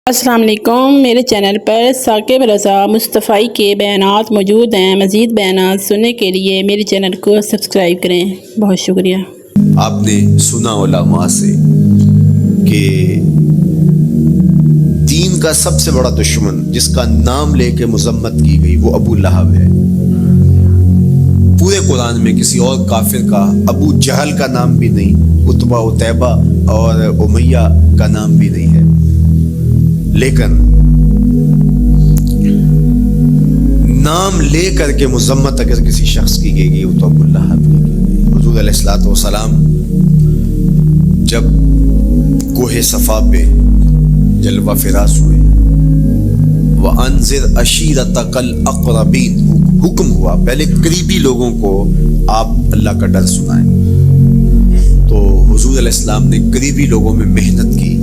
السلام علیکم، میرے چینل پر ثاقب رضا مصطفی کے بیانات موجود ہیں۔ مزید بیانات سننے کے لیے میرے چینل کو سبسکرائب کریں۔ بہت شکریہ۔ آپ نے سنا علماء سے کہ دین کا سب سے بڑا دشمن جس کا نام لے کے مذمت کی گئی وہ ابو لہب ہے۔ پورے قرآن میں کسی اور کافر کا ابو جہل کا نام بھی نہیں، عتبہ عتیبہ اور امیہ کا نام بھی نہیں ہے، لیکن نام لے کر کے مذمت اگر کسی شخص کی گئی وہ تو ابو لہب کی گئی۔ حضور علیہ الصلوۃ والسلام جب کوہ صفا پہ جلوہ فراز ہوئے، وَأَنذِرْ عَشِيرَتَكَ الْأَقْرَبِينَ حکم ہوا پہلے قریبی لوگوں کو آپ اللہ کا ڈر سنائیں، تو حضور علیہ السلام نے قریبی لوگوں میں محنت کی،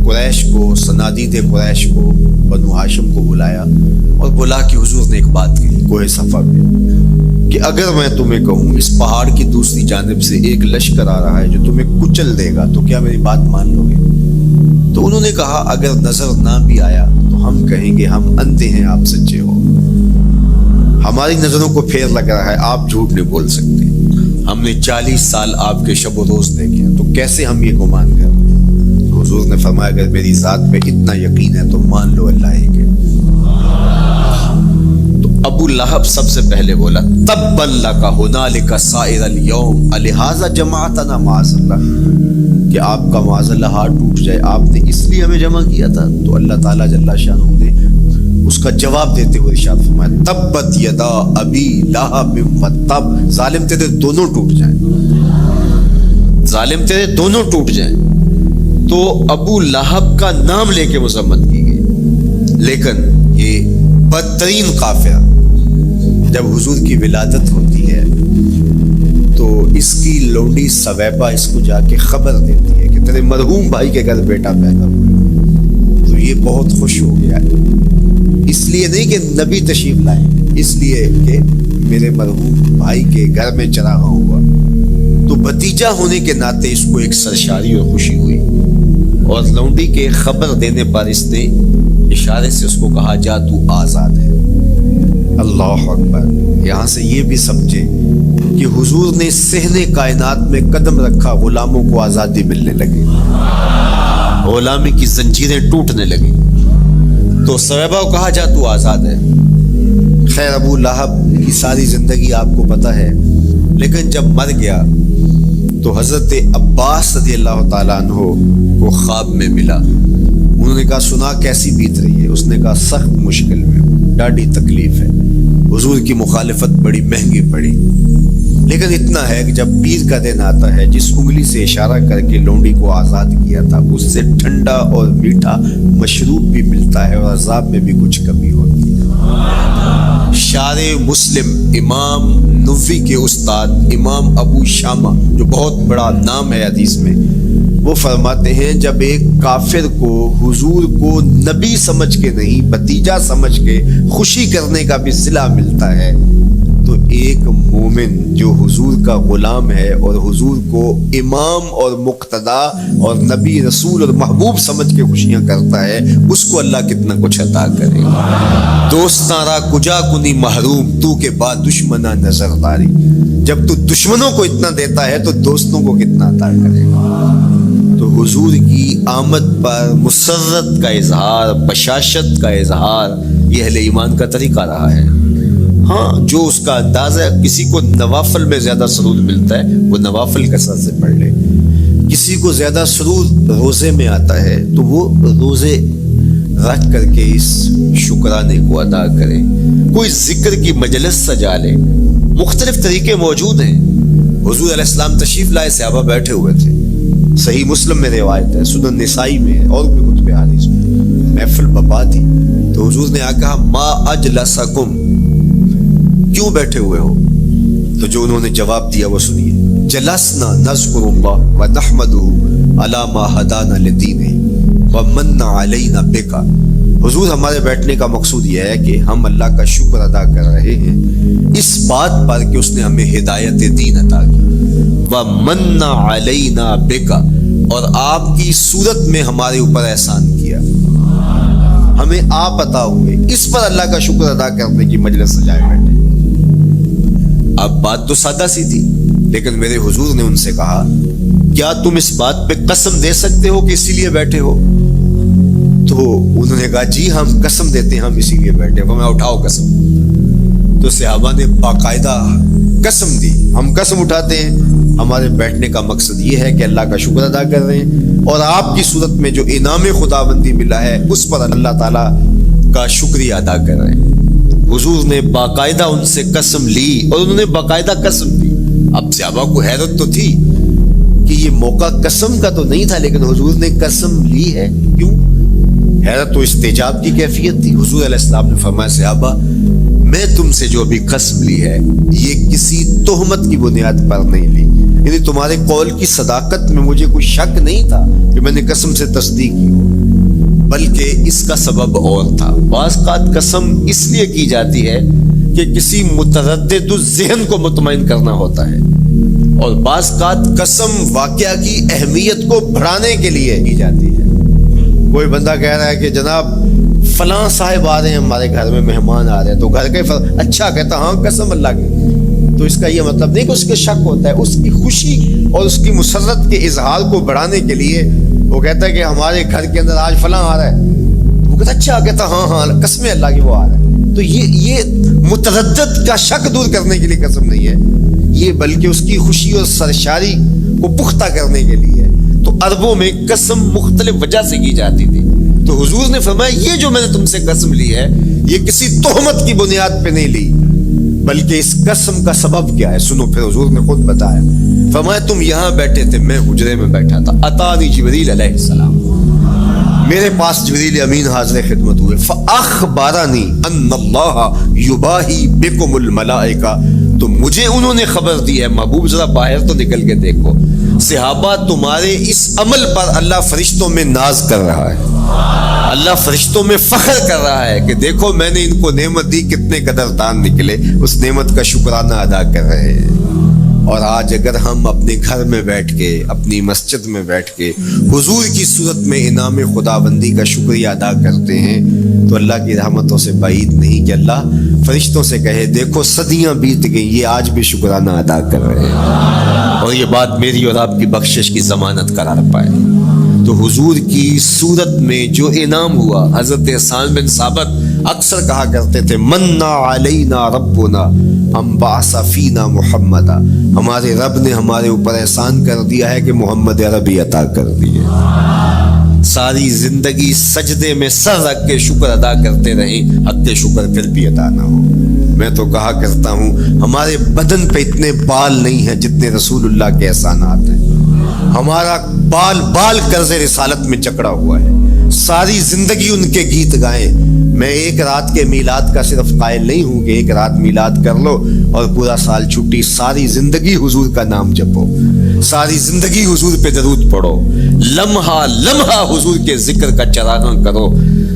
قریش کو، صنادید قریش کو، بنو ہاشم کو بلایا اور بلا کہ حضور نے ایک بات کی کوہ صفا پہ کہ اگر میں تمہیں کہوں اس پہاڑ کی دوسری جانب سے ایک لشکر آ رہا ہے جو تمہیں کچل دے گا تو کیا میری بات مان لو گے؟ تو انہوں نے کہا اگر نظر نہ بھی آیا تو ہم کہیں گے ہم اندھے ہیں، آپ سچے ہو، ہماری نظروں کو پھیر لگ رہا ہے، آپ جھوٹ نہیں بول سکتے، ہم نے 40 سال آپ کے شب و روز دیکھے ہیں، تو کیسے ہم یہ گمان کر رہے ہیں؟ تو حضور نے فرمایا اگر میری ذات پہ اتنا یقین ہے تو مان لو اللہ ہی کے۔ تو ابو لہب سب سے پہلے بولا تبا لک ھنالک سائر الیوم الہذا جمعتنا معاذ اللہ، کہ آپ کا معاذ اللہ ہاتھ ٹوٹ جائے، آپ نے اس لیے ہمیں جمع کیا تھا۔ تو اللہ تعالیٰ جل شانہ نے اس کا جواب دیتے ہوئے ارشاد فرمایا تبت یدا ابی لہب وتب، ظالم تیرے دونوں ٹوٹ جائیں، ظالم تیرے دونوں ٹوٹ جائیں۔ تو ابو لہب کا نام لے کے مذمت کی گئی، لیکن یہ بدترین کافر جب حضور کی ولادت ہوتی ہے تو اس کی لونڈی سویبہ اس کو جا کے خبر دیتی ہے کہ تیرے مرحوم بھائی کے گھر بیٹا پیدا ہوا ہے، تو یہ بہت خوش ہو گیا ہے، اس لیے نہیں کہ نبی تشریف لائے، اس لیے کہ میرے مرحوم بھائی کے گھر میں چراغاں ہوا، تو بھتیجا ہونے کے ناطے اس کو ایک سرشاری اور خوشی ہوئی، اور لونڈی کے خبر دینے پر اس نے اشارے سے اس کو کہا جا تو آزاد ہے۔ اللہ اکبر۔ یہاں سے یہ بھی سمجھے کہ حضور نے صحن کائنات میں قدم رکھا، غلاموں کو آزادی ملنے لگی، غلامی کی زنجیریں ٹوٹنے لگی، تو سویبہ کو کہا جا تو آزاد ہے۔ خیر ابو لہب کی ساری زندگی آپ کو پتہ ہے، لیکن جب مر گیا تو حضرت عباس رضی اللہ تعالیٰ عنہ کو خواب میں ملا، انہوں نے کہا سنا کیسی بیت رہی ہے؟ اس نے کہا سخت مشکل میں، ڈاڈی تکلیف ہے، حضور کی مخالفت بڑی مہنگی پڑی، لیکن اتنا ہے کہ جب پیر کا دن آتا ہے جس انگلی سے اشارہ کر کے لونڈی کو آزاد کیا تھا اس سے ٹھنڈا اور میٹھا مشروب بھی ملتا ہے اور عذاب میں بھی کچھ کمی ہوتی ہے۔ شارع مسلم امام نووی کے استاد امام ابو شامہ جو بہت بڑا نام ہے حدیث میں، وہ فرماتے ہیں جب ایک کافر کو حضور کو نبی سمجھ کے نہیں بھتیجا سمجھ کے خوشی کرنے کا بھی صلہ ملتا ہے، تو ایک مومن جو حضور کا غلام ہے اور حضور کو امام اور مقتدا اور نبی رسول اور محبوب سمجھ کے خوشیاں کرتا ہے، اس کو اللہ کتنا کچھ عطا کرے گا۔ دوستاں را کجا کنی محروم تو کے بعد دشمنہ نظر داری، جب تو دشمنوں کو اتنا دیتا ہے تو دوستوں کو کتنا عطا کرے گا۔ تو حضور کی آمد پر مسرت کا اظہار، بشاشت کا اظہار، یہ اہل ایمان کا طریقہ رہا ہے۔ ہاں جو اس کا انداز ہے، کسی کو نوافل میں زیادہ سرود ملتا ہے وہ نوافل کثرت سے پڑھ لے، کسی کو زیادہ سرود روزے میں آتا ہے تو وہ روزے رکھ کر کے اس شکرانے کو ادا کرے، کوئی ذکر کی مجلس سجا لے، مختلف طریقے موجود ہیں۔ حضور علیہ السلام تشریف لائے، صحابہ بیٹھے ہوئے تھے، صحیح مسلم میں روایت ہے، سنن نسائی میں اور بھی کتب حدیث میں، محفل بپا تھی، تو حضور نے کہا ما اجلسکم، کیوں بیٹھے ہوئے ہو؟ تو جو انہوں نے جواب دیا وہ سنیے، جلسنا نذکر اللہ ونحمدہ علی ما ہدانا لدینہ ومن علینا بک، حضور ہمارے بیٹھنے کا مقصود یہ ہے کہ ہم اللہ کا شکر ادا کر رہے ہیں اس بات پر کہ اس نے ہمیں ہدایت دین عطا کی، ومن علینا بک، اور آپ کی صورت میں ہمارے اوپر احسان کیا۔ ہمیں آپ عطا ہوئے، اس پر اللہ کا شکر ادا کرنے کی مجلس سجائے بیٹھے۔ اب بات تو سادہ سی تھی، لیکن میرے حضور نے ان سے کہا کیا تم اس بات پہ قسم دے سکتے ہو کہ اسی لیے بیٹھے ہو؟ تو انہوں نے کہا جی ہم قسم دیتے ہیں، ہم اسی لیے بیٹھے ہیں۔ میں اٹھاؤ قسم۔ تو صحابہ نے باقاعدہ قسم دی، ہم قسم اٹھاتے ہیں، ہمارے بیٹھنے کا مقصد یہ ہے کہ اللہ کا شکر ادا کر رہے ہیں اور آپ کی صورت میں جو انعام خداوندی ملا ہے اس پر اللہ تعالیٰ کا شکریہ ادا کر رہے ہیں۔ حضور نے باقاعدہ ان سے قسم لی اور انہوں نے باقاعدہ قسم دی۔ اب صحابہ کو حیرت تو تھی کہ یہ موقع قسم کا تو نہیں تھا، لیکن حضور نے قسم لی ہے، کیوں؟ حیرت تو استجاب کی کیفیت تھی۔ حضور علیہ السلام نے فرمایا صحابہ میں تم سے جو ابھی قسم لی ہے یہ کسی تہمت کی بنیاد پر نہیں لی، یعنی تمہارے قول کی صداقت میں مجھے کوئی شک نہیں تھا کہ میں نے قسم سے تصدیق کی ہو، بلکہ اس کا سبب اور تھا۔ بعض اوقات قسم اس لیے کی جاتی ہے کہ کسی متردد ذہن کو مطمئن کرنا ہوتا ہے، اور بعض اوقات قسم واقعہ کی اہمیت کو بڑھانے کے لیے کی جاتی ہے۔ کوئی بندہ کہہ رہا ہے کہ جناب فلاں صاحب آ رہے ہیں ہمارے گھر میں، مہمان آ رہے ہیں، تو گھر کے اچھا کہتا ہاں قسم اللہ کی، تو اس کا یہ مطلب نہیں کہ اس کے شک ہوتا ہے، اس کی خوشی اور اس کی مسرت کے اظہار کو بڑھانے کے لیے وہ کہتا ہے کہ ہمارے گھر کے اندر آج فلاں آ رہا ہے، وہ کہتا اچھا کہتا ہاں ہاں قسم اللہ کی وہ آ رہا ہے۔ تو یہ متردد کا شک دور کرنے کے لیے قسم نہیں ہے، یہ بلکہ اس کی خوشی اور سرشاری کو پختہ کرنے کے لیے ہے۔ تو عربوں میں قسم مختلف وجہ سے کی جاتی تھی، تو حضور نے فرمایا یہ جو میں نے تم سے قسم لی ہے یہ کسی تہمت کی بنیاد پہ نہیں لی، بلکہ اس قسم کا سبب کیا ہے سنو۔ پھر حضور نے خود بتایا، فرمایا تم یہاں بیٹھے تھے، میں حجرے میں بیٹھا تھا، اتانی جبریل علیہ السلام، میرے پاس جبریل امین حاضر خدمت ہوئے، فاخبرنی ان اللہ یباہی بکم الملائکہ، تو مجھے انہوں نے خبر دی ہے، محبوب ذرا باہر تو نکل کے دیکھو، صحابہ تمہارے اس عمل پر اللہ فرشتوں میں ناز کر رہا ہے، اللہ فرشتوں میں فخر کر رہا ہے کہ دیکھو میں نے ان کو نعمت دی، کتنے قدردان نکلے، اس نعمت کا شکرانہ ادا کر رہے ہیں۔ اور آج اگر ہم اپنے گھر میں بیٹھ کے، اپنی مسجد میں بیٹھ کے حضور کی صورت میں انعام خداوندی کا شکریہ ادا کرتے ہیں تو اللہ کی رحمتوں سے بعید نہیں کہ اللہ فرشتوں سے کہے دیکھو صدیاں بیت گئیں، یہ آج بھی شکرانہ ادا کر رہے ہیں، اور یہ بات میری اور آپ کی بخشش کی ضمانت قرار پائے۔ تو حضور کی صورت میں جو انعام ہوا، حضرت حسان بن ثابت اکثر کہا کرتے تھے منا علینا ربنا ام بعث فینا محمدا، ہمارے رب نے ہمارے اوپر احسان کر دیا ہے کہ محمد عربی عطا کر دیے۔ ساری زندگی سجدے میں سر رکھ کے شکر ادا کرتے رہیں، حق شکر پھر بھی ادا نہ ہو۔ میں تو کہا کرتا ہوں ہمارے بدن پہ اتنے بال نہیں ہیں جتنے رسول اللہ کے احسانات ہیں، ہمارا بال بال قرض رسالت میں جکڑا ہوا ہے، ساری زندگی ان کے گیت گائیں۔ میں ایک رات کے میلاد کا صرف قائل نہیں ہوں کہ ایک رات میلاد کر لو اور پورا سال چھٹی، ساری زندگی حضور کا نام جپو، ساری زندگی حضور پہ درود پڑھو، لمحہ لمحہ حضور کے ذکر کا چراغاں کرو،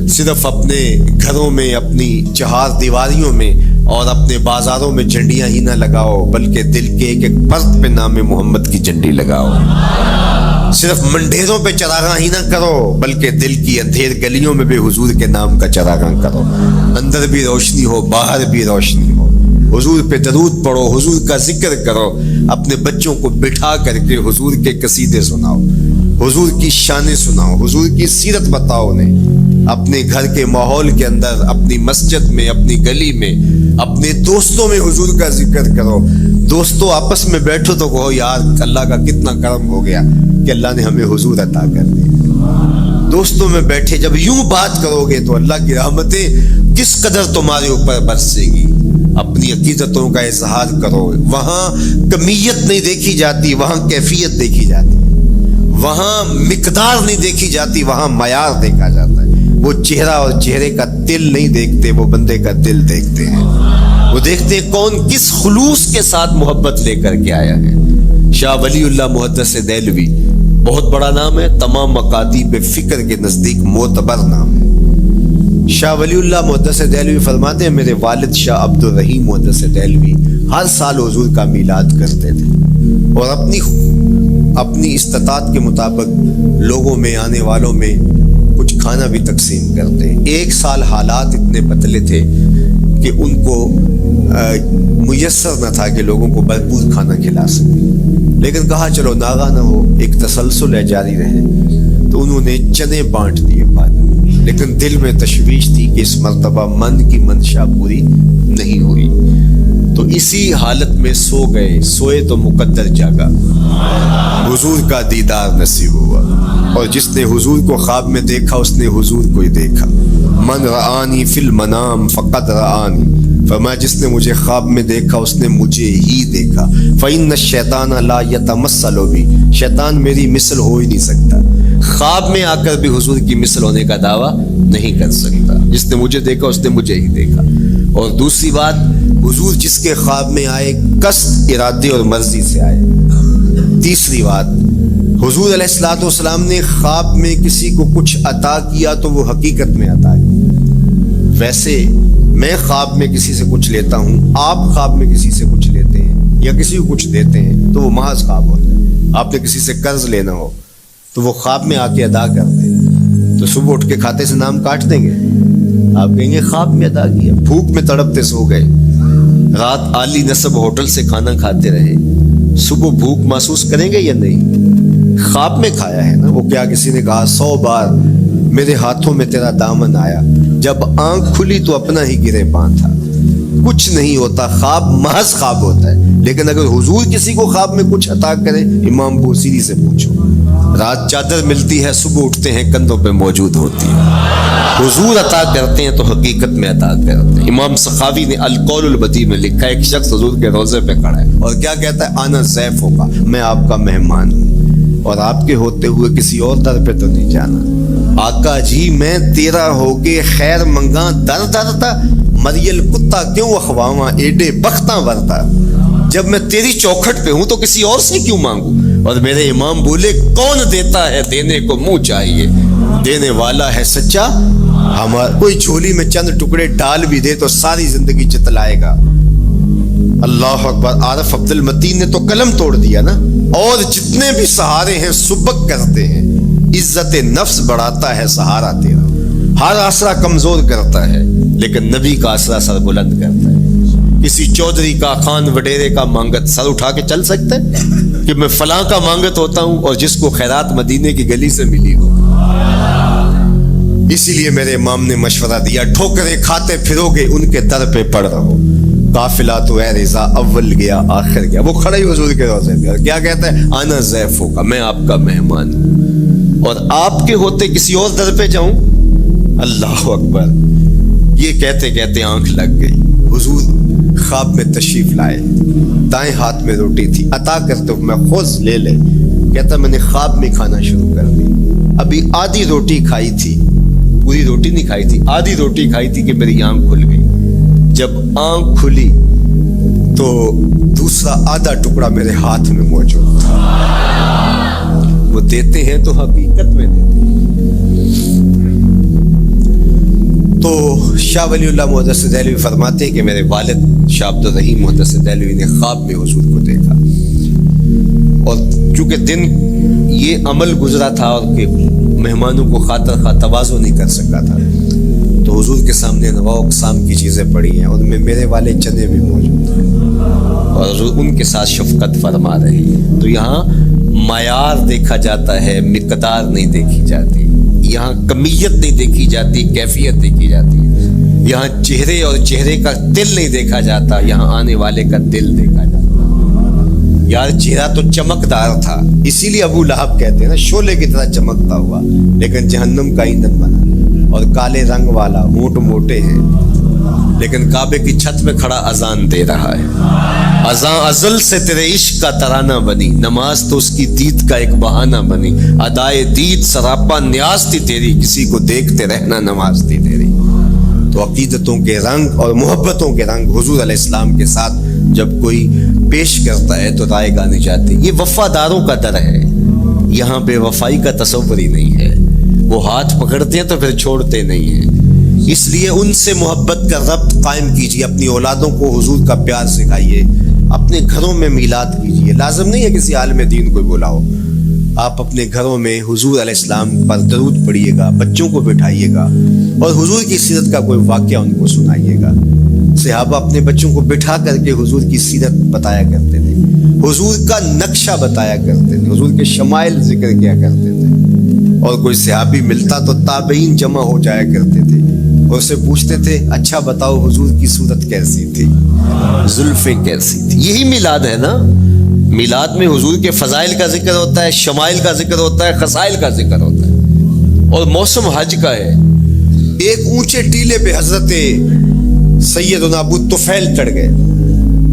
صرف اپنے گھروں میں، اپنی چہار دیواریوں میں اور اپنے بازاروں میں جھنڈیاں ہی نہ لگاؤ، بلکہ دل کے ایک ایک فرد پہ نام محمد کی جھنڈی لگاؤ۔ صرف منڈیروں پہ چراغاں ہی نہ کرو، بلکہ دل کی اندھیر گلیوں میں بھی حضور کے نام کا چراغاں کرو، اندر بھی روشنی ہو باہر بھی روشنی ہو، حضور پہ درود پڑھو، حضور کا ذکر کرو، اپنے بچوں کو بٹھا کر کے حضور کے قصیدے سناؤ، حضور کی شانیں سناؤ، حضور کی سیرت بتاؤ انہیں، اپنے گھر کے ماحول کے اندر، اپنی مسجد میں، اپنی گلی میں، اپنے دوستوں میں حضور کا ذکر کرو۔ دوستوں آپس میں بیٹھو تو کہو یار اللہ کا کتنا کرم ہو گیا کہ اللہ نے ہمیں حضور عطا کر دیا۔ دوستوں میں بیٹھے جب یوں بات کرو گے تو اللہ کی رحمتیں کس قدر تمہارے اوپر برسے گی۔ اپنی عقیدتوں کا اظہار کرو، وہاں کمیت نہیں دیکھی جاتی، وہاں کیفیت دیکھی جاتی ہے، وہاں مقدار نہیں دیکھی جاتی، وہاں معیار دیکھا جاتا ہے۔ وہ چہرہ اور چہرے کا دل نہیں دیکھتے، وہ بندے کا دل دیکھتے ہیں، وہ دیکھتے ہیں کون کس خلوص کے ساتھ محبت لے کر کے آیا ہے۔ شاہ ولی اللہ محدث دہلوی بہت بڑا نام ہے، تمام مکاتیب فکر کے نزدیک معتبر نام ہے۔ شاہ ولی اللہ محدث دہلوی فرماتے ہیں میرے والد شاہ عبد الرحیم محدث دہلوی ہر سال حضور کا میلاد کرتے تھے، اور اپنی استطاعت کے مطابق لوگوں میں، آنے والوں میں کچھ کھانا بھی تقسیم کرتے. 1 سال حالات اتنے پتلے تھے کہ ان کو میسر نہ تھا کہ لوگوں کو بھرپور کھانا کھلا سکے, لیکن کہا چلو ناغہ نہ ہو, ایک تسلسل ہے جاری رہے, تو انہوں نے چنے بانٹ دیے بعد میں. لیکن دل میں تشویش تھی کہ اس مرتبہ من کی منشا پوری نہیں ہوئی, تو اسی حالت میں سو گئے. سوئے تو مقدر جاگا, حضور کا دیدار نصیب ہوا, اور جس نے حضور کو خواب میں دیکھا اس نے حضور کو ہی دیکھا. من رآنی فی المنام فقد رآنی, فرمایا جس نے مجھے خواب میں دیکھا اس نے مجھے ہی دیکھا. فإن الشیطان لا یتمثل بی, شیطان میری مثل ہو ہی نہیں سکتا. خواب میں آ کر بھی حضور کی مثل ہونے کا دعویٰ نہیں کر سکتا. جس نے مجھے دیکھا اس نے مجھے ہی دیکھا. اور دوسری بات, حضور جس کے خواب میں آئے قصد, ارادے اور مرضی سے آئے. تیسری بات, حضور علیہ الصلوۃ والسلام نے خواب میں کسی کو کچھ عطا کیا تو وہ حقیقت میں عطا کیا. ویسے میں خواب میں کسی سے کچھ لیتا ہوں, آپ خواب میں کسی سے کچھ لیتے ہیں یا کسی کو کچھ دیتے ہیں تو وہ محض خواب ہوتا ہے. آپ نے کسی سے قرض لینا ہو تو وہ خواب میں آ کے ادا کرتے ہیں, تو صبح اٹھ کے کھاتے سے نام کاٹ دیں گے, آپ کہیں گے خواب میں ادا کیا. بھوک میں تڑپتے سو گئے, رات عالی نصب ہوٹل سے کھانا کھاتے رہے, صبح بھوک محسوس کریں گے یا نہیں؟ خواب میں کھایا ہے نا. وہ کیا کسی نے کہا 100 بار میرے ہاتھوں میں تیرا دامن آیا, جب آنکھ کھلی تو اپنا ہی گرے پان تھا. کچھ نہیں ہوتا, خواب محض خواب ہوتا ہے. لیکن اگر حضور کسی کو خواب میں کچھ عطا کرے, امام بوصیری سے پوچھو, رات چادر ملتی ہے, صبح اٹھتے ہیں کندھوں پہ موجود ہوتی ہے. حضور عطا کرتے ہیں تو حقیقت میں عطا کرتے ہیں. امام سخاوی نے القول البدیع میں لکھا ہے, ایک شخص حضور کے روضے پہ کھڑا ہے اور کیا کہتا ہے, آنا ضیف ہوگا, میں آپ کا مہمان ہوں, اور آپ کے ہوتے ہوئے کسی اور در پہ تو نہیں جانا. آقا جی میں تیرا ہو کے خیر منگاں در درتا, مریل کتا کیوں اخواواں ایڈے بختاں ورتا. جب میں تیری چوکھٹ پہ ہوں تو کسی اور سے کیوں مانگوں. اور میرے امام بولے, کون دیتا ہے دینے کو منہ چاہیے, دینے والا ہے سچا. ہمارا کوئی جھولی میں چند ٹکڑے ڈال بھی دے تو ساری زندگی جتلائے گا. اللہ اکبر. عارف عبد المتین نے تو قلم توڑ دیا نا. اور جتنے بھی سہارے ہیں سبک کرتے ہیں, عزت نفس بڑھاتا ہے سہارا تیرا. ہر آسرا کمزور کرتا ہے لیکن نبی کا آسرا سر بلند کرتا ہے. کسی چودھری کا, خان وڈیرے کا مانگت سر اٹھا کے چل سکتے کہ میں فلاں کا مانگت ہوتا ہوں اور جس کو خیرات مدینے کی گلی سے ملی ہو. اسی لیے میرے امام نے مشورہ دیا, ٹھوکریں کھاتے پھرو گے ان کے در پہ پڑ رہو, قافلہ تو اے رضا اول گیا آخر گیا. وہ کھڑا ہی حضور کے روضے پہ اور کیا کہتا ہے, آنا ضیف ہوگا, میں آپ کا مہمان ہوں, اور آپ کے ہوتے کسی اور در پہ جاؤں. اللہ اکبر. یہ کہتے کہتے آنکھ لگ گئی. حضور خواب میں تشریف لائے, دائیں ہاتھ میں روٹی تھی, عطا کرتے ہو, میں خود لے لے. کہتا میں نے خواب میں کھانا شروع کر دی, ابھی آدھی روٹی کھائی تھی, پوری روٹی نہیں کھائی تھی, آدھی روٹی کھائی تھی کہ میری آنکھ کھل گئی. جب آنکھ کھلی تو دوسرا آدھا ٹکڑا میرے ہاتھ میں موجود تھا. وہ دیتے ہیں تو حقیقت میں دیتے ہیں. تو شاہ ولی اللہ محدث دہلوی فرماتے ہیں کہ میرے والد شاہ عبد الرحیم محدث دہلوی نے خواب میں حضور کو دیکھا, اور چونکہ دن یہ عمل گزرا تھا اور کہ مہمانوں کو خاطر خواہ تواضع نہیں کر سکا تھا, تو حضور کے سامنے انواع اقسام کی چیزیں پڑی ہیں, ان میں میرے والے چنے بھی موجود ہیں, اور حضور ان کے ساتھ شفقت فرما رہے ہیں. تو یہاں معیار دیکھا جاتا ہے, مقدار نہیں دیکھی جاتی. یہاں کمیت نہیں دیکھی جاتی, کیفیت دیکھی جاتی ہے. یہاں چہرے اور چہرے کا دل نہیں دیکھا جاتا, یہاں آنے والے کا دل دیکھا جاتا. یار چہرہ تو چمکدار تھا, اسی لیے ابو لہب کہتے ہیں نا, شعلے کی طرح چمکتا ہوا, لیکن جہنم کا ایندھن بنا. اور کالے رنگ والا, ہونٹ موٹے ہیں, لیکن کعبے کی چھت میں کھڑا اذان دے رہا ہے. اذان ازل سے تیرے عشق کا ترانہ بنی, نماز تو اس کی دید کا ایک بہانہ بنی. ادائے دید سراپا نیاز تھی تیری, کسی کو دیکھتے رہنا نماز تھی تیری. تو عقیدتوں کے رنگ اور محبتوں کے رنگ حضور علیہ السلام کے ساتھ جب کوئی پیش کرتا ہے تو رائے گانے جاتے. یہ وفاداروں کا در ہے, یہاں بے وفائی کا تصور ہی نہیں ہے. وہ ہاتھ پکڑتے ہیں تو پھر چھوڑتے نہیں ہیں. اس لیے ان سے محبت کا ربط قائم کیجیے, اپنی اولادوں کو حضور کا پیار سکھائیے, اپنے گھروں میں میلاد کیجیے. لازم نہیں ہے کسی عالم دین کو بلاؤ, آپ اپنے گھروں میں حضور علیہ السلام پر درود پڑھیے گا، بچوں کو بٹھائیے گا اور حضور کی سیرت کا کوئی واقعہ ان کو سنائیے گا۔ صحابہ اپنے بچوں کو بٹھا کر کے حضور کی سیرت بتایا کرتے تھے، حضور کا نقشہ بتایا کرتے تھے، حضور کے شمائل ذکر کیا کرتے تھے۔ اور کوئی صحابی ملتا تو تابعین جمع ہو جایا کرتے تھے اور اسے پوچھتے تھے اچھا بتاؤ حضور کی صورت کیسی تھی، زلفیں کیسی تھی۔ یہی میلاد ہے نا، میلاد میں حضور کے فضائل کا ذکر ہوتا ہے، شمائل کا ذکر ہوتا ہے، خصائل کا ذکر ہوتا ہے۔ اور موسم حج کا ہے، ایک اونچے ٹیلے پہ حضرت سیدنا ابو طفیل چڑھ گئے،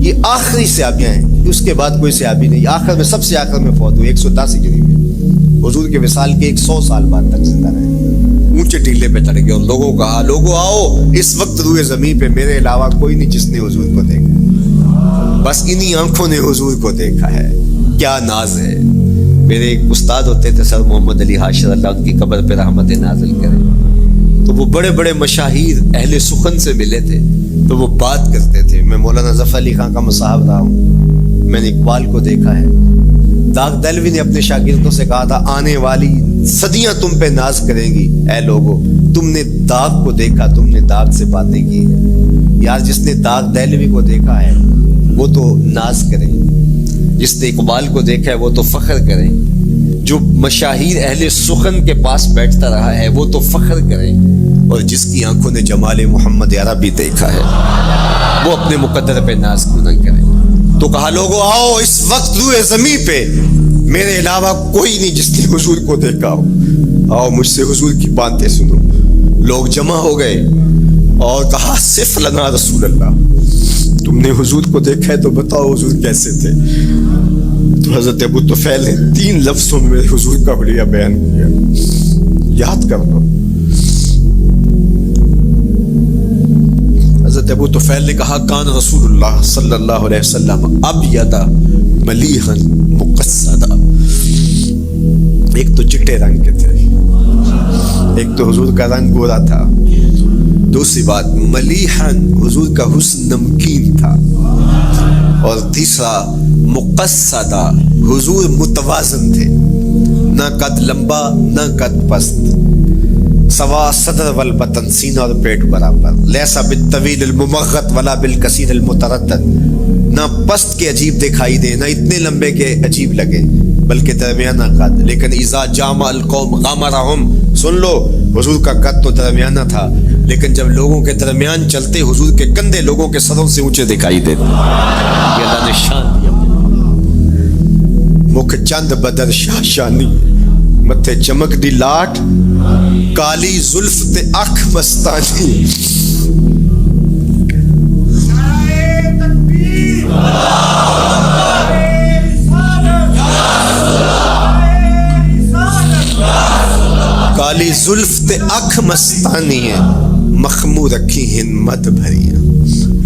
یہ آخری صحابیاں ہیں، اس کے بعد کوئی صحابی نہیں، آخر میں سب سے آخر میں فوت ہوئے 110 ہجری میں، حضور کے وصال کے 100 سال بعد تک زندہ رہے، اونچے ٹیلے پہ چڑھ گئے اور لوگوں کو کہا لوگوں آؤ، اس وقت روئے زمین پہ میرے علاوہ کوئی نہیں جس نے حضور کو دیکھا، بس انہی آنکھوں نے حضور کو دیکھا ہے، کیا ناز ہے۔ میرے ایک استاد ہوتے تھے سر محمد علی حاشر، اللہ ان کی قبر پہ رحمت نازل کرے، تو وہ بڑے بڑے مشاہیر اہل سخن سے ملے تھے تو وہ بات کرتے تھے، میں مولانا ظفر علی خان کا مصاحب رہا ہوں، میں نے اقبال کو دیکھا ہے، داغ دہلوی نے اپنے شاگردوں سے کہا تھا آنے والی صدیاں تم پہ ناز کریں گی، اے لوگو تم نے داغ کو دیکھا، تم نے داغ سے باتیں کی ہیں۔ یار جس نے داغ دہلوی کو دیکھا ہے وہ تو ناز کرے، جس نے اقبال کو دیکھا ہے وہ تو فخر کرے، جو مشاہیر اہل سخن کے پاس بیٹھتا رہا ہے وہ تو فخر کرے، اور جس کی آنکھوں نے جمال محمد عربی دیکھا ہے وہ اپنے مقدر پہ ناز کیوں نہ کرے۔ تو کہا لوگوں آؤ، اس وقت روئے زمین پہ میرے علاوہ کوئی نہیں جس نے حضور کو دیکھا ہو، آؤ مجھ سے حضور کی باتیں سنو۔ لوگ جمع ہو گئے اور کہا صف لنا رسول اللہ، تم نے حضور کو دیکھا ہے تو بتاؤ حضور کیسے تھے۔ تو حضرت ابو طفیل نے 3 لفظوں میں حضور کا حلیہ بیان کیا، یاد کر لو۔ حضرت ابو طفیل نے کہا کان رسول اللہ صلی اللہ علیہ وسلم ابیض ملیحا مقصدا، ایک تو چٹے رنگ کے تھے، ایک تو حضور کا رنگ گورا تھا، دوسری بات ملیحا حضور کا حسن نمکین تھا، اور تیسرا مقصدا حضور متوازن تھے، نہ قد لمبا نہ قد پست، سوا صدر والبطن سینہ اور پیٹ برابر، لیسا بالطویل الممغط ولا بالکثیر المتردد، نہ پست کے عجیب دکھائی دے نہ اتنے لمبے کے عجیب لگے بلکہ درمیانہ قد، لیکن اذا جامع القوم غامرہم، سن لو حضور کا قد تو درمیانہ تھا لیکن جب لوگوں کے درمیان چلتے حضور کے کندھے لوگوں کے سروں سے اونچے دکھائی دیتے، یہ اللہ نے شان دیا۔ مکھ چند بدر شاہ شانی، متھے چمک دی لاٹ، کالی زلف تے اکھ مستانی، کالی زلف تے اکھ مستانی ہے، مخمور رکھی ہیں مد بھریاں۔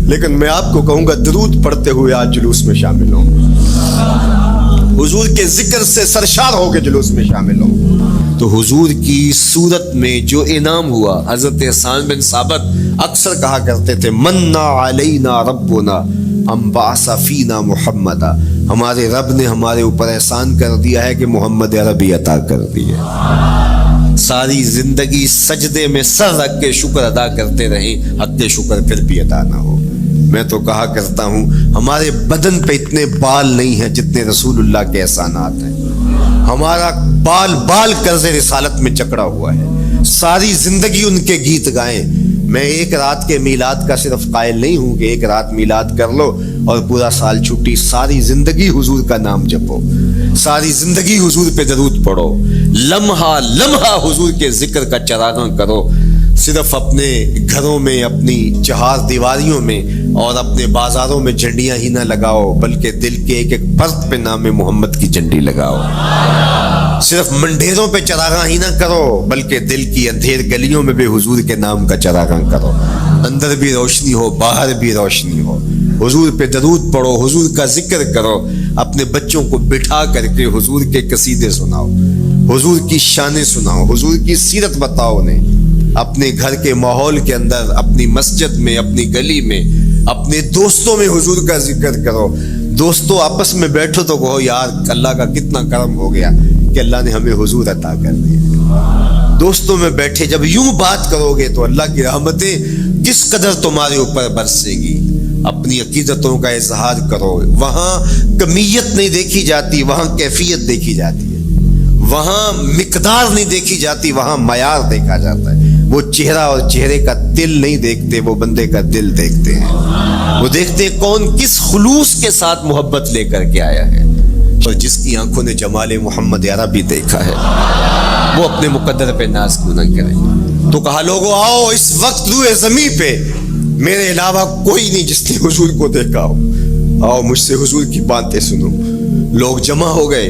لیکن میں آپ کو کہوں گا درود پڑھتے ہوئے آج جلوس میں شامل ہوں، حضور کے ذکر سے سرشار ہو کے جلوس میں شامل ہوں۔ تو حضور کی صورت میں جو انعام ہوا، حضرت حسان بن ثابت اکثر کہا کرتے تھے منا علینا ربنا ام بعث فینا محمدا، ہمارے رب نے ہمارے اوپر احسان کر دیا ہے کہ محمد عربی عطا کر دی ہے۔ ساری زندگی سجدے میں سر رکھ کے شکر ادا کرتے رہیں، حق شکر پھر بھی ادا نہ ہو۔ میں تو کہا کرتا ہوں ہمارے بدن پہ اتنے بال نہیں ہیں جتنے رسول اللہ کے احسانات ہیں، ہمارا بال بال قرض رسالت میں چکڑا ہوا ہے، ساری زندگی ان کے گیت گائیں۔ میں ایک رات کے میلاد کا صرف قائل نہیں ہوں کہ ایک رات میلاد کر لو اور پورا سال چھٹی، ساری زندگی حضور کا نام جپو، ساری زندگی حضور پہ درود پڑھو، لمحہ لمحہ حضور کے ذکر کا چراغاں کرو، صرف اپنے گھروں میں، اپنی چہار دیواریوں میں اور اپنے بازاروں میں جھنڈیاں ہی نہ لگاؤ بلکہ دل کے ایک ایک پرت پہ نام محمد کی جھنڈی لگاؤ، صرف منڈیروں پہ چراغاں ہی نہ کرو بلکہ دل کی اندھیر گلیوں میں بھی حضور کے نام کا چراغاں کرو، اندر بھی روشنی ہو باہر بھی روشنی ہو، حضور پہ درود پڑھو، حضور کا ذکر کرو، اپنے بچوں کو بٹھا کر کے حضور کے قصیدے سناؤ، حضور کی شانیں سناؤ، حضور کی سیرت بتاؤ انہیں، اپنے گھر کے ماحول کے اندر، اپنی مسجد میں، اپنی گلی میں، اپنے دوستوں میں حضور کا ذکر کرو، دوستو آپس میں بیٹھو تو کہو یار اللہ کا کتنا کرم ہو گیا کہ اللہ نے ہمیں حضور عطا کر دیا. دوستوں میں بیٹھے جب یوں بات کرو گے تو اللہ کی رحمتیں کس قدر تمہارے اوپر برسے گی. اپنی عقیدتوں کا اظہار کرو. وہاں کمیت نہیں دیکھی جاتی, وہاں کیفیت دیکھی جاتی ہے. وہاں مقدار نہیں دیکھی جاتی, وہاں معیار دیکھا جاتا ہے. وہ چہرہ اور چہرے کا دل نہیں دیکھتے, وہ بندے کا دل دیکھتے ہیں. وہ دیکھتے ہیں کون کس خلوص کے ساتھ محبت لے کر کے آیا ہے. اور جس کی آنکھوں نے جمال محمد عربی دیکھا ہے وہ اپنے مقدر پہ ناز کیوں نہ کرے. تو کہا لوگوں آؤ اس وقت روئے زمین پہ میرے علاوہ کوئی نہیں جس نے حضور کو دیکھا ہو, آؤ مجھ سے حضور کی باتیں سنو. لوگ جمع ہو گئے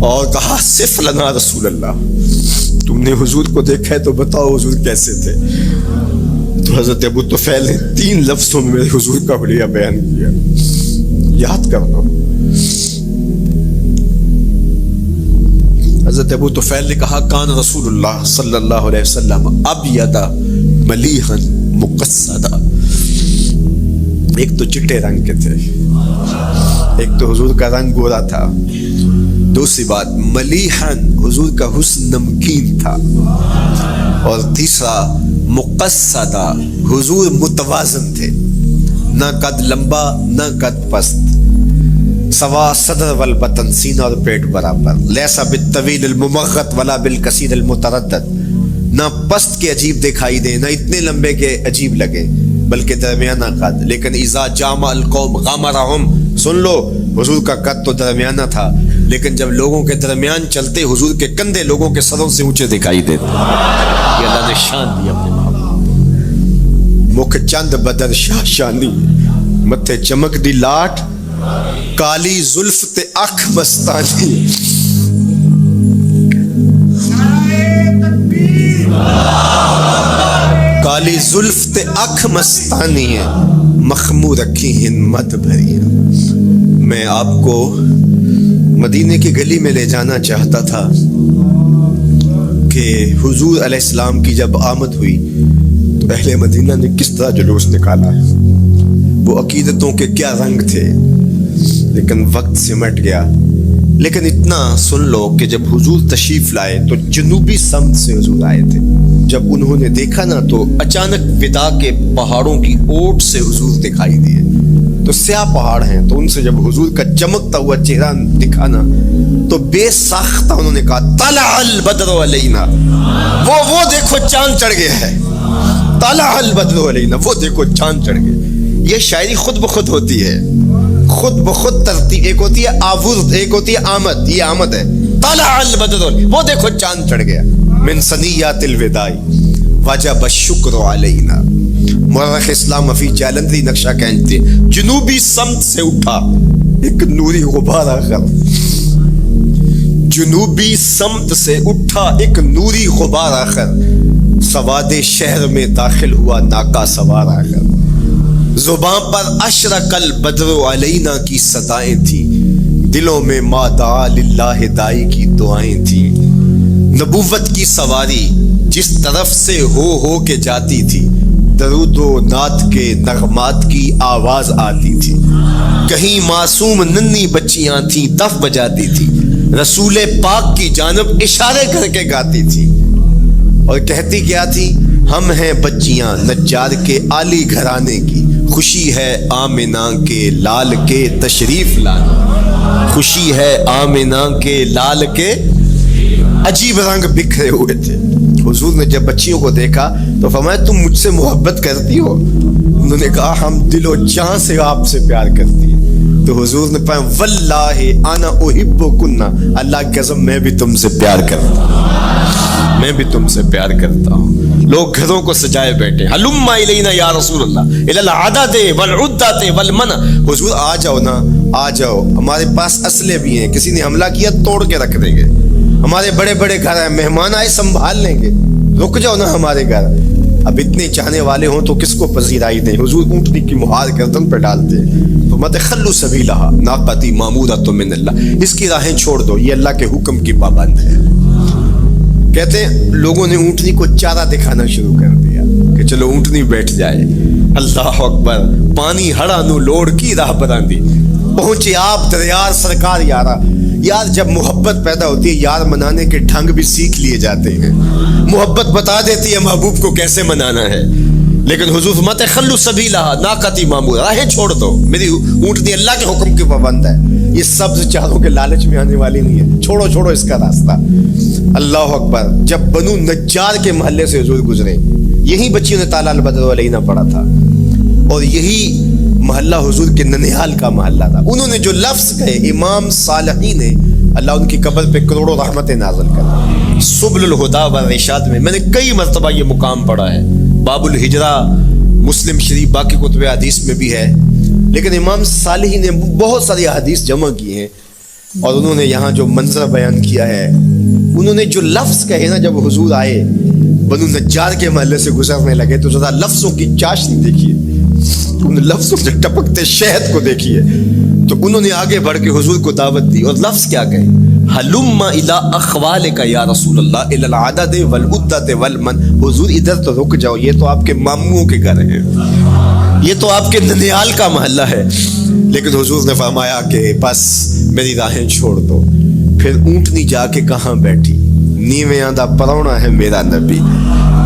اور کہا صف لنا رسول اللہ, تم نے حضور کو دیکھا ہے تو بتاؤ حضور کیسے تھے. تو حضرت ابو طفیل نے 3 لفظوں میں میرے حضور کا حلیہ بیان کیا, یاد کر لو. حضرت ابو طفیل نے کہا کان رسول اللہ صلی اللہ علیہ وسلم ابیض ملیحا مقصدا. ایک تو چٹے رنگ کے تھے, ایک تو حضور کا رنگ گورا تھا. دوسری بات ملیحن حضور کا حسن نمکین تھا. اور تیسرا مقصدا حضور متوازن تھے, نہ قد لمبا نہ قد پست. سوا صدر والبطن سینہ اور پیٹ برابر. لیسا بالطویل الممغط ولا بالکثیر المتردد, نہ پست کے عجیب دکھائی دے نہ اتنے لمبے کے عجیب لگے بلکہ درمیانہ قد. لیکن اذا جامع القوم غامرہم, سن لو حضور کا قد تو درمیانہ تھا لیکن جب لوگوں کے درمیان چلتے حضور کے کندھے لوگوں کے سروں سے اونچے دکھائی دیتے. یہ اللہ نے شان دی اپنے محبوب. مکھ چند بدر شاہ شانی, متھے چمک دی لاٹ, کالی زلف تے اکھ مستانی. کالی زلف تے اکھ مستانی ہے, مخمور رکھی ہمت بھری. میں آپ کو مدینے کی گلی میں لے جانا چاہتا تھا کہ حضور علیہ السلام کی جب آمد ہوئی تو اہل مدینہ نے کس طرح جلوس نکالا, وہ عقیدتوں کے کیا رنگ تھے. لیکن وقت سمٹ گیا. لیکن اتنا سن لو کہ جب حضور تشریف لائے تو جنوبی سمت سے حضور آئے تھے. جب انہوں نے دیکھا نا تو اچانک ودا کے پہاڑوں کی اوٹ سے حضور دکھائی دیے. تو سیاہ پہاڑ ہیں تو ان سے جب حضور کا چمکتا ہوا چہرہ دکھا نا تو بے ساختہ انہوں نے کہا طلع البدر علینا, وہ دیکھو چاند چڑھ گیا ہے. طلع البدر علینا, وہ دیکھو چاند چڑھ گیا. یہ شاعری خود بخود ہوتی ہے, خود بخود ترتیب. ایک ہوتی ہے آورد, ایک ہوتی ہے آمد. یہ آمد ہے. طلع البدر, وہ دیکھو چاند چڑھ گیا. من ثنیات الوداع وجب الشکر علینا. مورخ اسلام فی جالندری نقشہ کہتے جنوبی سمت سے اٹھا ایک نوری غبار آخر. جنوبی سمت سے اٹھا ایک نوری غبار آخر, سواد شہر میں داخل ہوا ناکا سوار آخر. زبان پر اشرق البدر علینا کی صدائیں تھیں, دلوں میں ما دعا للہ دائی کی دعائیں تھیں. نبوت کی سواری جس طرف سے ہو کے جاتی تھی, درود و نعت کے نغمات کی آواز آتی تھی. کہیں معصوم ننھی بچیاں تھیں دف بجاتی تھی, رسول پاک کی جانب اشارے کر کے گاتی تھی اور کہتی کیا تھی, ہم ہیں بچیاں نجار کے عالی گھرانے کی, خوشی ہے آمنہ کے لال کے تشریف لانا. خوشی ہے آمنہ کے لال کے. عجیب رنگ بکھرے ہوئے تھے. حضور نے جب بچیوں کو دیکھا تو فرمایا تم مجھ سے محبت کرتی ہو؟ انہوں نے کہا ہم دل و جان سے آپ سے پیار کرتی ہیں. تو حضور نے فرمایا واللہ انا احبکن, اللہ کی قسم میں بھی تم سے پیار کرتا ہوں, میں بھی تم سے پیار کرتا ہوں. لوگ گھروں کو سجائے بیٹھے, ہلم الینا یا رسول اللہ الی العدد والعدۃ والمنع. حضور آ جاؤ نا, آ جاؤ, ہمارے پاس اسلحے بھی ہیں, کسی نے حملہ کیا توڑ کے رکھ دیں گے. ہمارے بڑے بڑے گھر ہیں, مہمان آئے سنبھال لیں گے, رک جاؤ نا ہمارے گھر. اب اتنے چاہنے والے ہوں تو کس کو پذیرائی دیں. حضور اونٹنی کی مہار گردن پہ ڈالتے ہیں, تو مت خلو سبیلہا ناقتی مامورۃ من اللہ, اس کی راہیں چھوڑ دو, یہ اللہ کے حکم کی پابند ہے. کہتے ہیں لوگوں نے اونٹنی کو چارہ دکھانا شروع کر دیا کہ چلو اونٹنی بیٹھ جائے. اللہ اکبر. پانی ہڑا نو لوڑ کی راہ براندی. پہنچے آپ دریار سرکار یارا. یار جب محبت پیدا ہوتی ہے یار منانے کے ڈھنگ بھی سیکھ لیے جاتے ہیں. محبت بتا دیتی ہے محبوب کو کیسے منانا ہے. لیکن حضور فرماتے ہیں خلو سبیلہ ناقتی معمور, راہیں چھوڑ دو, میری اونٹنی اللہ کے حکم کی پابند ہے, یہ سبز چاروں کے لالچ میں آنے والی نہیں ہے, چھوڑو چھوڑو اس کا راستہ. اللہ اکبر. جب بنو نجار کے محلے سے حضور گزرے, یہی بچیوں نے تالا البدر علینا پڑھا تھا, اور یہی محلہ حضور کے ننیال کا محلہ تھا. انہوں نے جو لفظ کہے امام صالحی نے, اللہ ان کی قبر پہ کروڑوں رحمتیں نازل کر. سبل الہدا والرشاد میں میں نے کئی مرتبہ یہ مقام پڑھا ہے. باب الہجرہ مسلم شریف باقی کتب حدیث میں بھی ہے, لیکن امام صالحی نے بہت ساری حدیث جمع کی ہیں, اور انہوں نے یہاں جو منظر بیان کیا ہے, انہوں نے جو لفظ کہے نا, جب حضور آئے بنو نجار کے محلے سے گزرنے لگے تو ذرا لفظوں کی چاشنی دیکھیے, ان لفظوں سے ٹپکتے شہد کو دیکھیے. تو انہوں نے آگے بڑھ کے حضور کو دعوت دی, اور لفظ کیا کہے, حلم الی اخوالک یا رسول اللہ الی العدد والعدت والمن. حضور ادھر تو رک جاؤ, یہ تو آپ کے ماموں کے گھر ہیں, یہ تو آپ کے ننیال کا محلہ ہے. لیکن حضور نے فرمایا کہ بس میری راہیں چھوڑ دو. پھر اونٹنی جا کے کہاں بیٹھی, نیویاں دا پرونا ہے میرا نبی,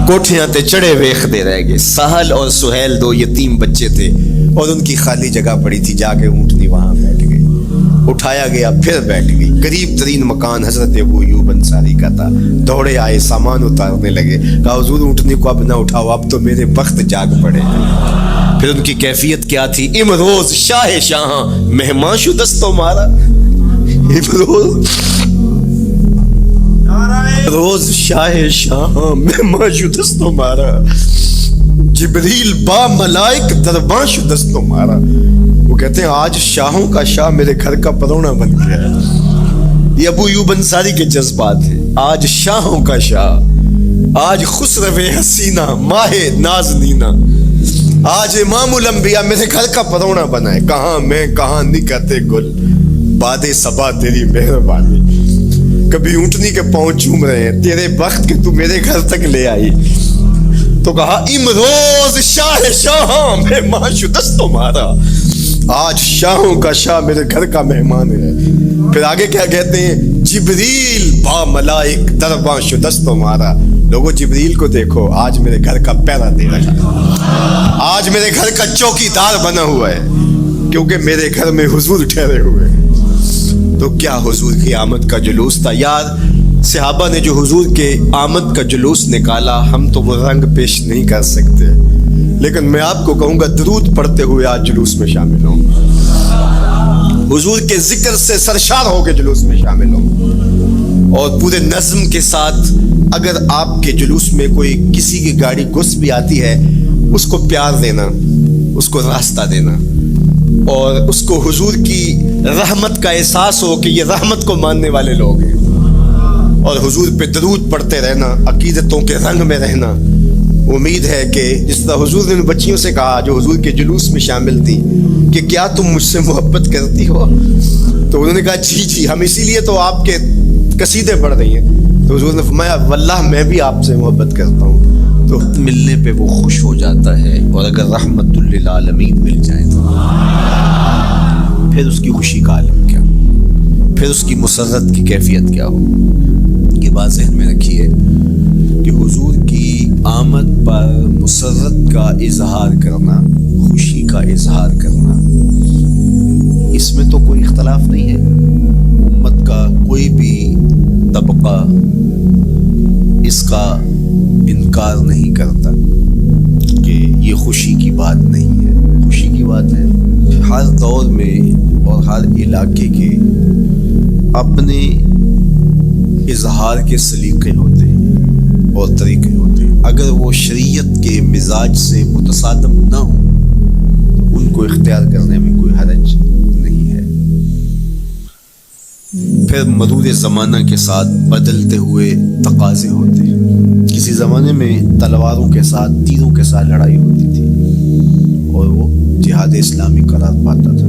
کوٹھیاں تے چڑھے ویختے رہ گئے. سہل اور سہیل دو یتیم بچے تھے, اور ان کی خالی جگہ پڑی تھی, جا کے اونٹنی وہاں بیٹھ گئی. اٹھایا گیا پھر بیٹھ گئی. قریب ترین مکان حضرت ابو ایوب انصاری کا تھا. دوڑے آئے, سامان اتارنے لگے, کہا حضور اونٹنی کو اب نہ اٹھاؤ, اب تو میرے بخت جاگ پڑے. پھر ان کی کیفیت کیا تھی, امروز شاہ شاہاں مہمان شدست مارا. روز شاہ شاہ مہمان شدست مارا, جبریل با ملائک دربان شدست مارا. وہ کہتے ہیں آج شاہوں کا شاہ میرے گھر کا پرونا بن گیا ہے. یہ ابو ایوب انصاری کے جذبات ہیں. آج شاہوں کا شاہ, آج خسرو حسینہ ماہ نازنینہ, آج امام الانبیاء میرے گھر کا پرونا بنا ہے. کہاں میں کہاں نکتے گل, باد صبا تیری مہربانی. کبھی اونٹنی کے پاؤں چوم رہے ہیں, تیرے بخت کے تو میرے گھر تک لے آئی. تو کہا امروز شاہ شاہ مہمان شدست مارا, آج شاہوں کا شاہ میرے گھر کا مہمان ہے. پھر آگے کیا کہتے ہیں, جبریل با ملائک درباں شدست مارا. لوگوں جبریل کو دیکھو, آج میرے گھر کا پہرا دے رہا, آج میرے گھر کا چوکی دار بنا ہوا ہے, کیونکہ میرے گھر میں حضور ٹھہرے ہوئے ہیں. تو کیا حضور کی آمد کا جلوس تھا یار. صحابہ نے جو حضور کے آمد کا جلوس نکالا, ہم تو وہ رنگ پیش نہیں کر سکتے, لیکن میں آپ کو کہوں گا درود پڑھتے ہوئے آج جلوس میں شامل ہوں, حضور کے ذکر سے سرشار ہو کے جلوس میں شامل ہوں, اور پورے نظم کے ساتھ. اگر آپ کے جلوس میں کوئی کسی کی گاڑی گھس بھی آتی ہے, اس کو پیار دینا, اس کو راستہ دینا, اور اس کو حضور کی رحمت کا احساس ہو کہ یہ رحمت کو ماننے والے لوگ ہیں, اور حضور پہ درود پڑھتے رہنا, عقیدتوں کے رنگ میں رہنا. امید ہے کہ جس طرح حضور نے بچیوں سے کہا جو حضور کے جلوس میں شامل تھی کہ کیا تم مجھ سے محبت کرتی ہو, تو انہوں نے کہا جی جی, ہم اسی لیے تو آپ کے قصیدے پڑھ رہی ہیں. تو حضور نے فرمایا واللہ میں بھی آپ سے محبت کرتا ہوں. تو ملنے پہ وہ خوش ہو جاتا ہے, اور اگر رحمت للعالمین مل جائے تو پھر اس کی خوشی کا عالم کیا, پھر اس کی مسرت کی کیفیت کیا ہو. یہ بات ذہن میں رکھیے کہ حضور کی آمد پر مسرت کا اظہار کرنا, خوشی کا اظہار کرنا, اس میں تو کوئی اختلاف نہیں ہے. امت کا کوئی بھی طبقہ اس کا انکار نہیں کرتا کہ یہ خوشی کی بات نہیں ہے. خوشی کی بات ہے. ہر دور میں اور ہر علاقے کے اپنے اظہار کے سلیقے ہوتے ہیں اور طریقے ہوتے ہیں. اگر وہ شریعت کے مزاج سے متصادم نہ ہوں تو ان کو اختیار کرنے میں کوئی حرج نہیں ہے. پھر مرور زمانہ کے ساتھ بدلتے ہوئے تقاضے ہوتے ہیں. کسی زمانے میں تلواروں کے ساتھ, تیروں کے ساتھ لڑائی ہوتی تھی اور وہ جہاد اسلامی قرار پاتا تھا.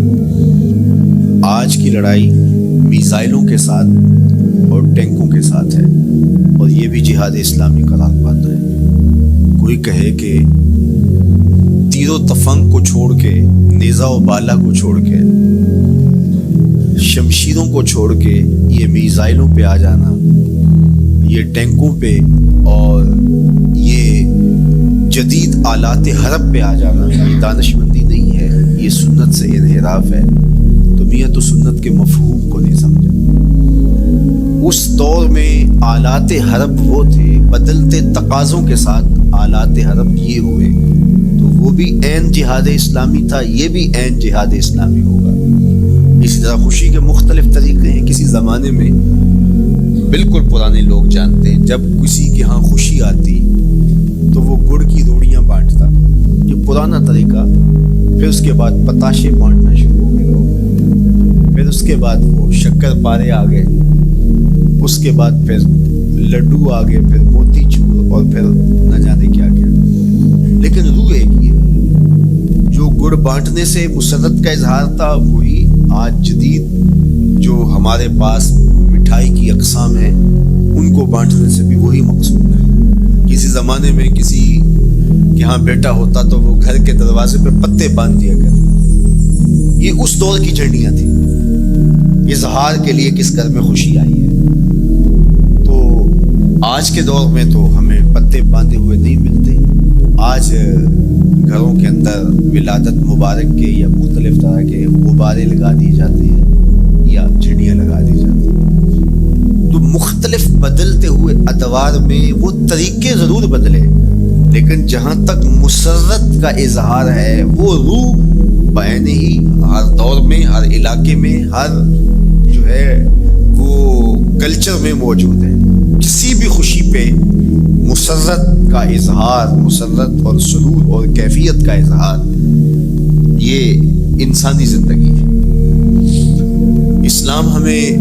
آج کی لڑائی میزائلوں کے ساتھ اور ٹینکوں کے ساتھ ہے, اور یہ بھی جہاد اسلامی قرار پاتا ہے. کوئی کہے کہ تیر و تفنگ کو چھوڑ کے، نیزہ و بالا کو چھوڑ کے، شمشیروں کو چھوڑ کے یہ میزائلوں پہ آ جانا، یہ ٹینکوں پہ اور یہ جدید آلات حرب پہ آ جانا، یہ دانشمندی نہیں ہے، یہ سنت سے انحراف ہے۔ تو میاں تو سنت کے مفہوم کو نہیں سمجھا۔ اس دور میں آلات حرب وہ تھے، بدلتے تقاضوں کے ساتھ آلات حرب یہ ہوئے، تو وہ بھی عین جہاد اسلامی تھا، یہ بھی عین جہاد اسلامی ہوگا۔ اسی طرح خوشی کے مختلف طریقے ہیں۔ کسی زمانے میں بالکل پرانے لوگ جانتے ہیں، جب کسی کے ہاں خوشی آتی تو وہ گڑ کی روڑیاں بانٹتا، یہ پرانا طریقہ۔ پھر اس کے بعد پتاشے بانٹنا شروع ہو گئے لوگ، پھر اس کے بعد وہ شکر پارے آ گئے، اس کے بعد پھر لڈو آ گئے، پھر موتی چور، اور پھر نہ جانے کیا کیا۔ لیکن روح ایک ہی ہے۔ جو گڑ بانٹنے سے مسرت کا اظہار تھا، وہی آج جدید جو ہمارے پاس مٹھائی کی اقسام ہیں ان کو بانٹنے سے بھی وہی مقصود ہے۔ کسی زمانے میں کسی کے ہاں بیٹا ہوتا تو وہ گھر کے دروازے پہ پتے باندھ دیا کرتے۔ یہ اس دور کی جھنڈیاں تھیں، اظہار کے لیے کس گھر میں خوشی آئی ہے۔ تو آج کے دور میں تو ہمیں پتے باندھے ہوئے نہیں ملتے۔ آج گھروں کے اندر ولادت مبارک کے یا مختلف طرح کے غبارے لگا دیے جاتے ہیں یا جھنڈیاں لگا دی جاتی ہیں۔ تو مختلف بدلتے ہوئے ادوار میں وہ طریقے ضرور بدلے، لیکن جہاں تک مسرت کا اظہار ہے وہ روح بعین ہی ہر دور میں، ہر علاقے میں، ہر جو ہے وہ کلچر میں موجود ہے۔ کسی بھی خوشی پہ مسرت کا اظہار، مسرت اور سرور اور کیفیت کا اظہار، یہ انسانی زندگی ہے۔ اسلام ہمیں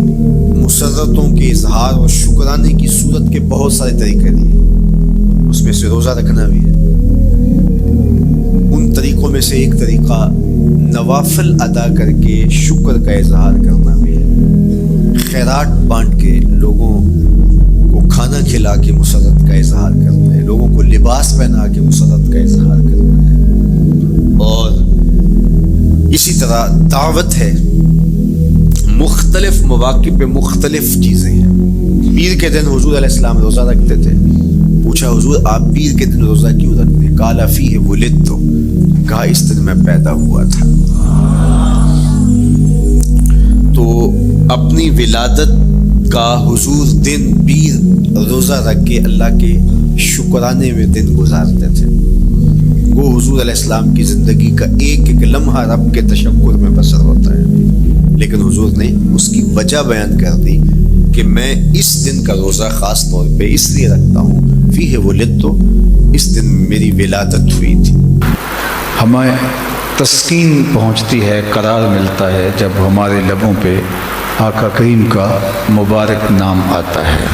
مسرتوں کے اظہار اور شکرانے کی صورت کے بہت سارے طریقے دیے، اس میں سے روزہ رکھنا بھی ہے۔ ان طریقوں میں سے ایک طریقہ نوافل ادا کر کے شکر کا اظہار کرنا بھی ہے، خیرات بانٹ کے لوگوں کو کھانا کھلا کے مسرت کا اظہار کرنا ہے، لوگوں کو لباس پہنا کے مسرت کا اظہار کرنا ہے۔ اور اسی طرح دعوت ہے، مختلف مواقع پہ مختلف چیزیں ہیں۔ پیر کے دن حضور علیہ السلام روزہ رکھتے تھے۔ پوچھا حضور آپ پیر کے دن روزہ کیوں رکھتے؟ قال فیہ ولدت، کہا اس دن میں پیدا ہوا تھا۔ تو اپنی ولادت کا حضور دن پیر روزہ رکھ کے اللہ کے شکرانے میں دن گزارتے تھے۔ وہ حضور علیہ السلام کی زندگی کا ایک ایک لمحہ رب کے تشکر میں بسر ہوتا ہے، لیکن حضور نے اس کی وجہ بیان کر دی کہ میں اس دن کا روزہ خاص طور پہ اس لیے رکھتا ہوں، فیہ ولدت، اس دن میری ولادت ہوئی تھی۔ ہمیں تسکین پہنچتی ہے، قرار ملتا ہے جب ہمارے لبوں پہ آقا کریم کا مبارک نام آتا ہے۔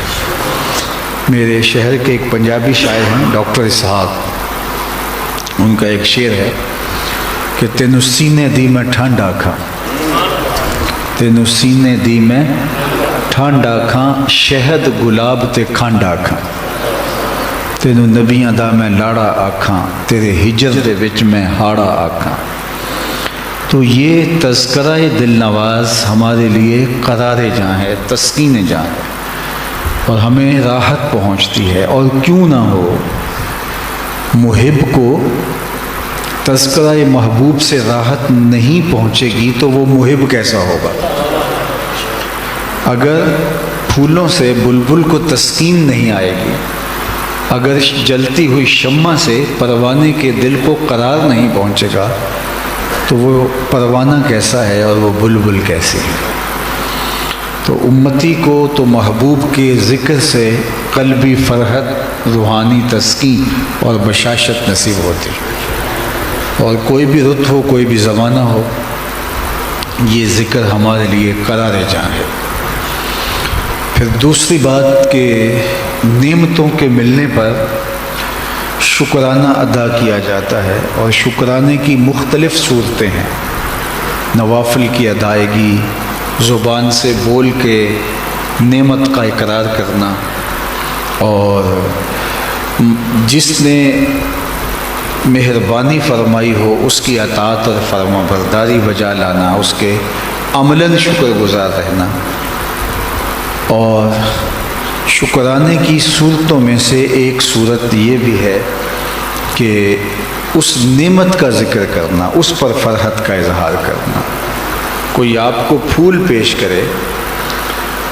میرے شہر کے ایک پنجابی شاعر ہیں ڈاکٹر اسحاق، ان کا ایک شعر ہے کہ تینوں سینے دی میں ٹھنڈ آکھاں، تینوں سینے دی میں ٹھنڈ آکھاں، شہد گلاب تے کھنڈ آکھاں، تینوں نبیاں دا میں لاڑا آکھاں، تیرے ہجر دے وچ میں ہاڑا آکھاں۔ تو یہ تذکرہ دل نواز ہمارے لیے قرار جاں ہے، تسکین جاں ہے، اور ہمیں راحت پہنچتی ہے۔ اور کیوں نہ ہو، محب کو تذکرہ محبوب سے راحت نہیں پہنچے گی تو وہ محب کیسا ہوگا؟ اگر پھولوں سے بلبل کو تسکین نہیں آئے گی، اگر جلتی ہوئی شمع سے پروانے کے دل کو قرار نہیں پہنچے گا تو وہ پروانہ کیسا ہے اور وہ بلبل کیسی ہے؟ تو امتی کو تو محبوب کے ذکر سے قلبی فرحت، روحانی تسکین اور بشاشت نصیب ہوتی ہے۔ اور کوئی بھی رت ہو، کوئی بھی زمانہ ہو، یہ ذکر ہمارے لیے قرار جاں ہے۔ پھر دوسری بات کہ نعمتوں کے ملنے پر شکرانہ ادا کیا جاتا ہے، اور شکرانے کی مختلف صورتیں ہیں۔ نوافل کی ادائیگی، زبان سے بول کے نعمت کا اقرار کرنا، اور جس نے مہربانی فرمائی ہو، اس کی اطاعت اور فرما برداری بجا لانا، اس کے عملاً شکر گزار رہنا۔ اور شکرانے کی صورتوں میں سے ایک صورت یہ بھی ہے کہ اس نعمت کا ذکر کرنا، اس پر فرحت کا اظہار کرنا۔ کوئی آپ کو پھول پیش کرے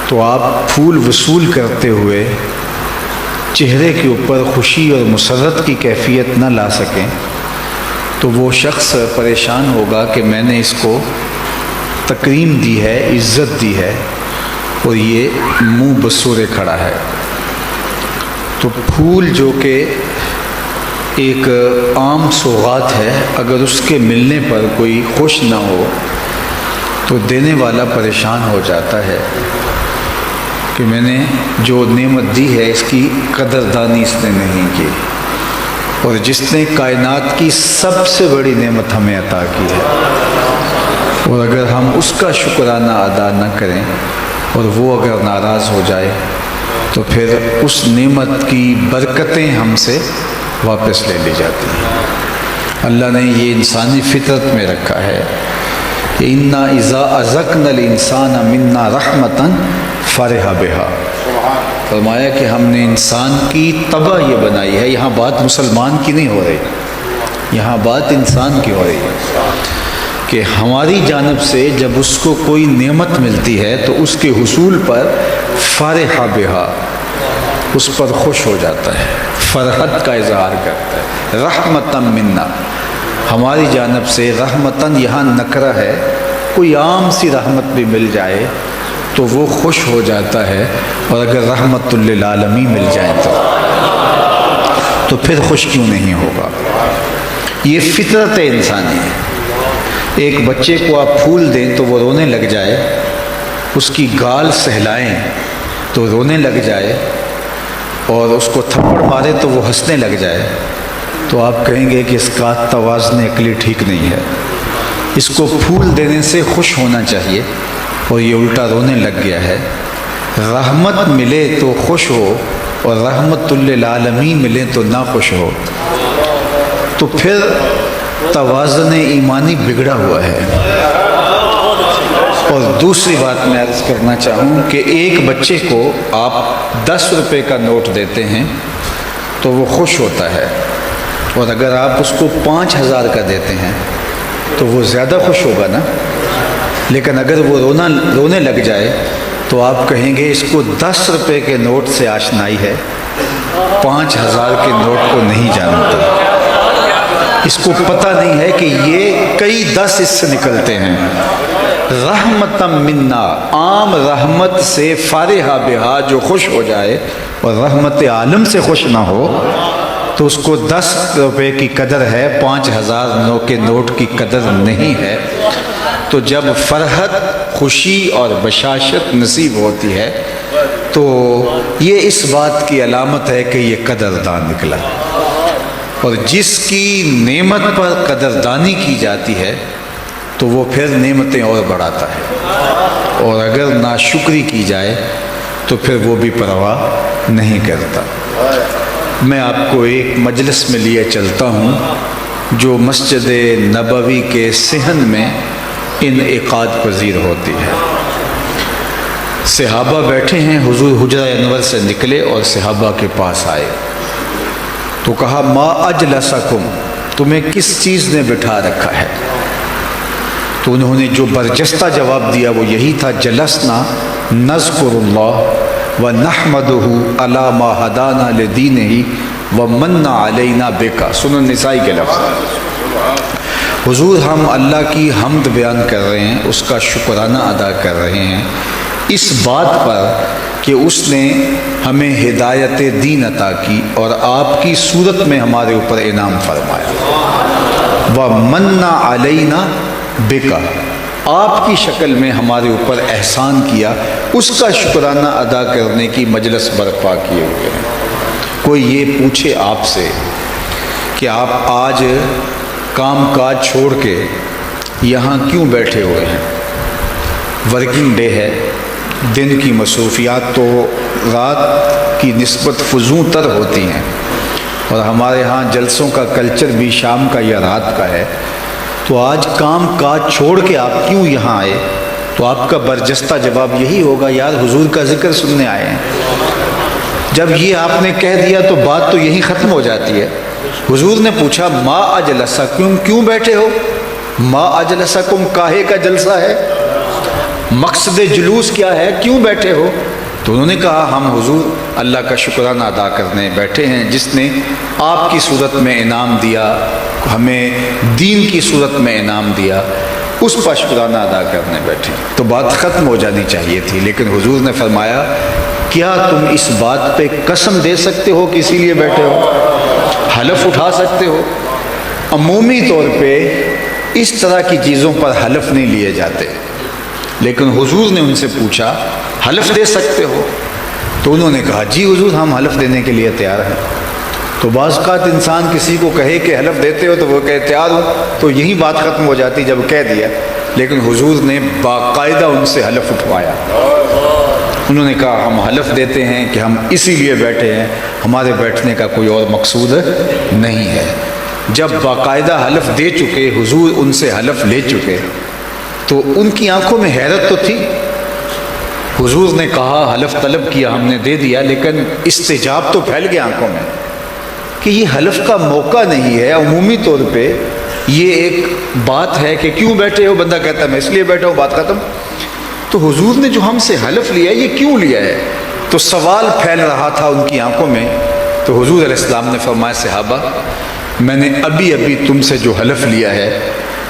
تو آپ پھول وصول کرتے ہوئے چہرے کے اوپر خوشی اور مسرت کی کیفیت نہ لا سکیں تو وہ شخص پریشان ہوگا کہ میں نے اس کو تکریم دی ہے، عزت دی ہے، اور یہ منہ بسورے کھڑا ہے۔ تو پھول جو کہ ایک عام سوغات ہے، اگر اس کے ملنے پر کوئی خوش نہ ہو تو دینے والا پریشان ہو جاتا ہے کہ میں نے جو نعمت دی ہے اس کی قدردانی اس نے نہیں کی، اور جس نے کائنات کی سب سے بڑی نعمت ہمیں عطا کی ہے، اور اگر ہم اس کا شکرانہ ادا نہ کریں اور وہ اگر ناراض ہو جائے تو پھر اس نعمت کی برکتیں ہم سے واپس لے لی جاتی ہیں۔ اللہ نے یہ انسانی فطرت میں رکھا ہے کہ اِنَّا اِذَا أَذَقْنَا الْإِنسَانَ مِنَّا رَحْمَةً فَرِحَ بِهَا۔ فرمایا کہ ہم نے انسان کی طبع یہ بنائی ہے، یہاں بات مسلمان کی نہیں ہو رہی، یہاں بات انسان کی ہو رہی ہے کہ ہماری جانب سے جب اس کو کوئی نعمت ملتی ہے تو اس کے حصول پر فرح بہا، اس پر خوش ہو جاتا ہے، فرحت کا اظہار کرتا ہے۔ رحمتاً منا، ہماری جانب سے رحمتاً یہاں نکرہ ہے، کوئی عام سی رحمت بھی مل جائے تو وہ خوش ہو جاتا ہے، اور اگر رحمت للعالمین مل جائے تو پھر خوش کیوں نہیں ہوگا۔ یہ فطرت انسانی ہے۔ ایک بچے کو آپ پھول دیں تو وہ رونے لگ جائے، اس کی گال سہلائیں تو رونے لگ جائے، اور اس کو تھپڑ مارے تو وہ ہنسنے لگ جائے، تو آپ کہیں گے کہ اس کا توازن عقلی ٹھیک نہیں ہے۔ اس کو پھول دینے سے خوش ہونا چاہیے اور یہ الٹا رونے لگ گیا ہے۔ رحمت ملے تو خوش ہو اور رحمت للعالمین ملے تو نہ خوش ہو، تو پھر توازن ایمانی بگڑا ہوا ہے۔ اور دوسری بات میں عرض کرنا چاہوں کہ ایک بچے کو آپ 10 روپے کا نوٹ دیتے ہیں تو وہ خوش ہوتا ہے، اور اگر آپ اس کو 5000 کا دیتے ہیں تو وہ زیادہ خوش ہوگا نا۔ لیکن اگر وہ رونے لگ جائے تو آپ کہیں گے اس کو 10 روپے کے نوٹ سے آشنائی ہے، 5000 کے نوٹ کو نہیں جانتا، اس کو پتہ نہیں ہے کہ یہ کئی 10 اس سے نکلتے ہیں۔ رحمتاً منا، عام رحمت سے فارحہ بہا، جو خوش ہو جائے اور رحمت عالم سے خوش نہ ہو تو اس کو 10 روپے کی قدر ہے، 5000 کے نوٹ کی قدر نہیں ہے۔ تو جب فرحت، خوشی اور بشاشت نصیب ہوتی ہے تو یہ اس بات کی علامت ہے کہ یہ قدردان نکلا، اور جس کی نعمت پر قدردانی کی جاتی ہے تو وہ پھر نعمتیں اور بڑھاتا ہے، اور اگر ناشکری کی جائے تو پھر وہ بھی پرواہ نہیں کرتا۔ میں آپ کو ایک مجلس میں لیے چلتا ہوں جو مسجد نبوی کے صحن میں انعقاد پذیر ہوتی ہے۔ صحابہ بیٹھے ہیں، حضور حجرہ انور سے نکلے اور صحابہ کے پاس آئے تو کہا ما اجلسکم، تمہیں کس چیز نے بٹھا رکھا ہے؟ تو انہوں نے جو برجستہ جواب دیا وہ یہی تھا، جلسنا نذکر اللہ ونحمدہ علی ما ہدانا لدینہ ومن علینا بکا۔ سنن نسائی کے لفظ، حضور ہم اللہ کی حمد بیان کر رہے ہیں، اس کا شکرانہ ادا کر رہے ہیں اس بات پر کہ اس نے ہمیں ہدایت دین عطا کی اور آپ کی صورت میں ہمارے اوپر انعام فرمایا، وَمَنَّ عَلَيْنَا بِكَ، آپ کی شکل میں ہمارے اوپر احسان کیا، اس کا شکرانہ ادا کرنے کی مجلس برپا کیے ہوئے ہیں۔ کوئی یہ پوچھے آپ سے کہ آپ آج کام کاج چھوڑ کے یہاں کیوں بیٹھے ہوئے ہیں؟ ورکنگ ڈے ہے، دن کی مصروفیات تو رات کی نسبت فزوں تر ہوتی ہیں، اور ہمارے ہاں جلسوں کا کلچر بھی شام کا یا رات کا ہے، تو آج کام کاج چھوڑ کے آپ کیوں یہاں آئے؟ تو آپ کا برجستہ جواب یہی ہوگا، یار حضور کا ذکر سننے آئے ہیں۔ جب یہ آپ نے کہہ دیا تو بات تو یہی ختم ہو جاتی ہے۔ حضور نے پوچھا ما اجلسکم، کیوں بیٹھے ہو؟ ما اجلسکم، کاہے کا جلسہ ہے؟ مقصد جلوس کیا ہے؟ کیوں بیٹھے ہو؟ تو انہوں نے کہا ہم حضور اللہ کا شکرانہ ادا کرنے بیٹھے ہیں، جس نے آپ کی صورت میں انعام دیا، ہمیں دین کی صورت میں انعام دیا، اس پر شکرانہ ادا کرنے بیٹھے۔ تو بات ختم ہو جانی چاہیے تھی، لیکن حضور نے فرمایا کیا تم اس بات پہ قسم دے سکتے ہو کہ اسی لیے بیٹھے ہو؟ حلف اٹھا سکتے ہو؟ عمومی طور پہ اس طرح کی چیزوں پر حلف نہیں لیے جاتے، لیکن حضور نے ان سے پوچھا حلف دے سکتے ہو؟ تو انہوں نے کہا جی حضور ہم حلف دینے کے لیے تیار ہیں۔ تو بعض اوقات انسان کسی کو کہے کہ حلف دیتے ہو تو وہ کہے تیار ہو، تو یہی بات ختم ہو جاتی جب کہہ دیا، لیکن حضور نے باقاعدہ ان سے حلف اٹھوایا۔ انہوں نے کہا ہم حلف دیتے ہیں کہ ہم اسی لیے بیٹھے ہیں، ہمارے بیٹھنے کا کوئی اور مقصود نہیں ہے۔ جب باقاعدہ حلف دے چکے، حضور ان سے حلف لے چکے، تو ان کی آنکھوں میں حیرت تو تھی۔ حضور نے کہا حلف طلب کیا، ہم نے دے دیا، لیکن استجاب تو پھیل گیا آنکھوں میں کہ یہ حلف کا موقع نہیں ہے۔ عمومی طور پہ یہ ایک بات ہے کہ کیوں بیٹھے ہو، بندہ کہتا ہے میں اس لیے بیٹھا ہوں، بات ختم۔ تو حضور نے جو ہم سے حلف لیا یہ کیوں لیا ہے؟ تو سوال پھیل رہا تھا ان کی آنکھوں میں۔ تو حضور علیہ السلام نے فرمایا صحابہ میں نے ابھی ابھی تم سے جو حلف لیا ہے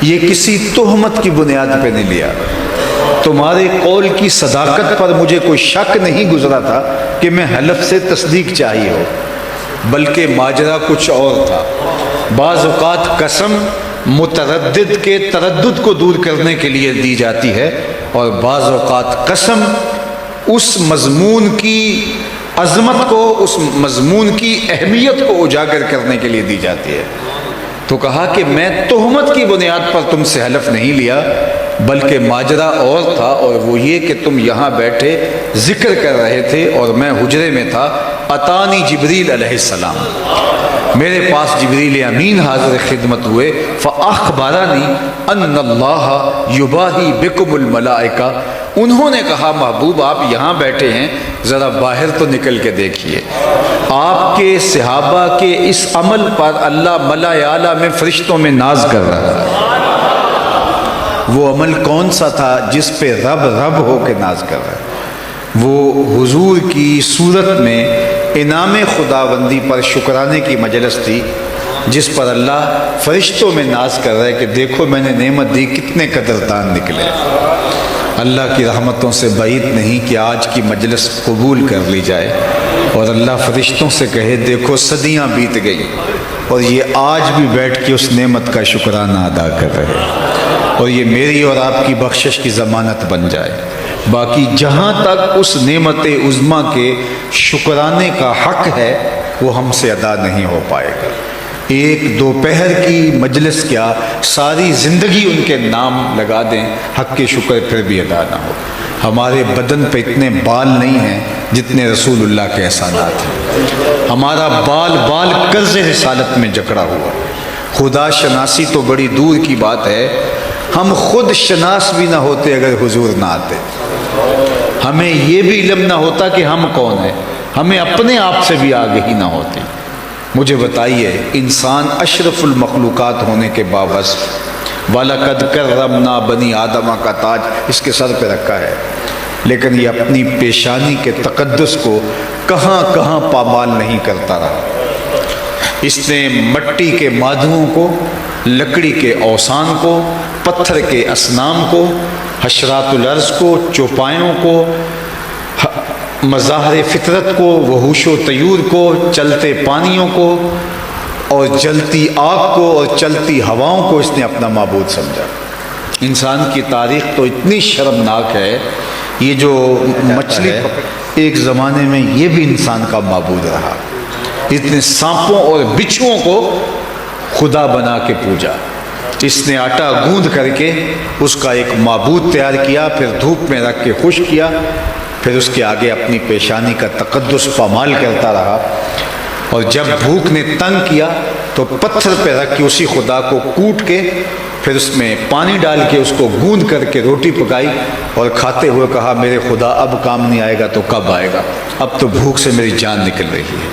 یہ کسی تہمت کی بنیاد پہ نہیں لیا، تمہارے قول کی صداقت پر مجھے کوئی شک نہیں گزرا تھا کہ میں حلف سے تصدیق چاہیے ہو، بلکہ ماجرا کچھ اور تھا۔ بعض اوقات قسم متردد کے تردد کو دور کرنے کے لیے دی جاتی ہے، اور بعض اوقات قسم اس مضمون کی عظمت کو، اس مضمون کی اہمیت کو اجاگر کرنے کے لیے دی جاتی ہے۔ تو کہا کہ میں تہمت کی بنیاد پر تم سے حلف نہیں لیا، بلکہ ماجرا اور تھا، اور وہ یہ کہ تم یہاں بیٹھے ذکر کر رہے تھے اور میں حجرے میں تھا۔ اتانی جبریل علیہ السلام، میرے پاس جبریل امین حاضر خدمت ہوئے، فاخبرنی ان اللہ یباہی بکم الملائکہ، انہوں نے کہا محبوب آپ یہاں بیٹھے ہیں، ذرا باہر تو نکل کے دیکھیے، آپ کے صحابہ کے اس عمل پر اللہ ملأ اعلیٰ میں فرشتوں میں ناز کر رہا ہے۔ وہ عمل کون سا تھا جس پہ رب رب ہو کے ناز کر رہا ہے؟ وہ حضور کی صورت میں انعام خداوندی پر شکرانے کی مجلس تھی، جس پر اللہ فرشتوں میں ناز کر رہا ہے کہ دیکھو میں نے نعمت دی، کتنے قدردان نکلے۔ اللہ کی رحمتوں سے بعید نہیں کہ آج کی مجلس قبول کر لی جائے اور اللہ فرشتوں سے کہے دیکھو صدیاں بیت گئی اور یہ آج بھی بیٹھ کے اس نعمت کا شکرانہ ادا کر رہے، اور یہ میری اور آپ کی بخشش کی ضمانت بن جائے۔ باقی جہاں تک اس نعمت عظمیٰ کے شکرانے کا حق ہے وہ ہم سے ادا نہیں ہو پائے گا۔ ایک دوپہر کی مجلس کیا ساری زندگی ان کے نام لگا دیں، حق کے شکر پھر بھی ادا نہ ہو۔ ہمارے بدن پہ اتنے بال نہیں ہیں جتنے رسول اللہ کے احسانات ہیں۔ ہمارا بال بال قرض رسالت میں جکڑا ہوا۔ خدا شناسی تو بڑی دور کی بات ہے، ہم خود شناس بھی نہ ہوتے اگر حضور نہ آتے۔ ہمیں یہ بھی علم نہ ہوتا کہ ہم کون ہیں، ہمیں اپنے آپ سے بھی آگہی نہ ہوتی۔ مجھے بتائیے انسان اشرف المخلوقات ہونے کے باوجود وَلَقَدْ كَرَّمْنَا بنی آدمہ کا تاج اس کے سر پہ رکھا ہے، لیکن یہ اپنی پیشانی کے تقدس کو کہاں کہاں پامال نہیں کرتا رہا۔ اس نے مٹی کے مادھوؤں کو، لکڑی کے اوثان کو، پتھر کے اصنام کو، حشرات الارض کو، چوپایوں کو، مظاہر فطرت کو، وحوش و طیور کو، چلتے پانیوں کو، اور جلتی آگ کو اور چلتی ہواؤں کو اس نے اپنا معبود سمجھا۔ انسان کی تاریخ تو اتنی شرمناک ہے، یہ جو مچھلی ایک زمانے میں یہ بھی انسان کا معبود رہا، اتنے سانپوں اور بچھوؤں کو خدا بنا کے پوجا۔ اس نے آٹا گوندھ کر کے اس کا ایک معبود تیار کیا، پھر دھوپ میں رکھ کے خشک کیا، پھر اس کے آگے اپنی پیشانی کا تقدس پامال کرتا رہا۔ اور جب بھوک نے تنگ کیا تو پتھر پہ رکھ کے اسی خدا کو کوٹ کے پھر اس میں پانی ڈال کے اس کو گوندھ کر کے روٹی پکائی اور کھاتے ہوئے کہا میرے خدا اب کام نہیں آئے گا تو کب آئے گا، اب تو بھوک سے میری جان نکل رہی ہے۔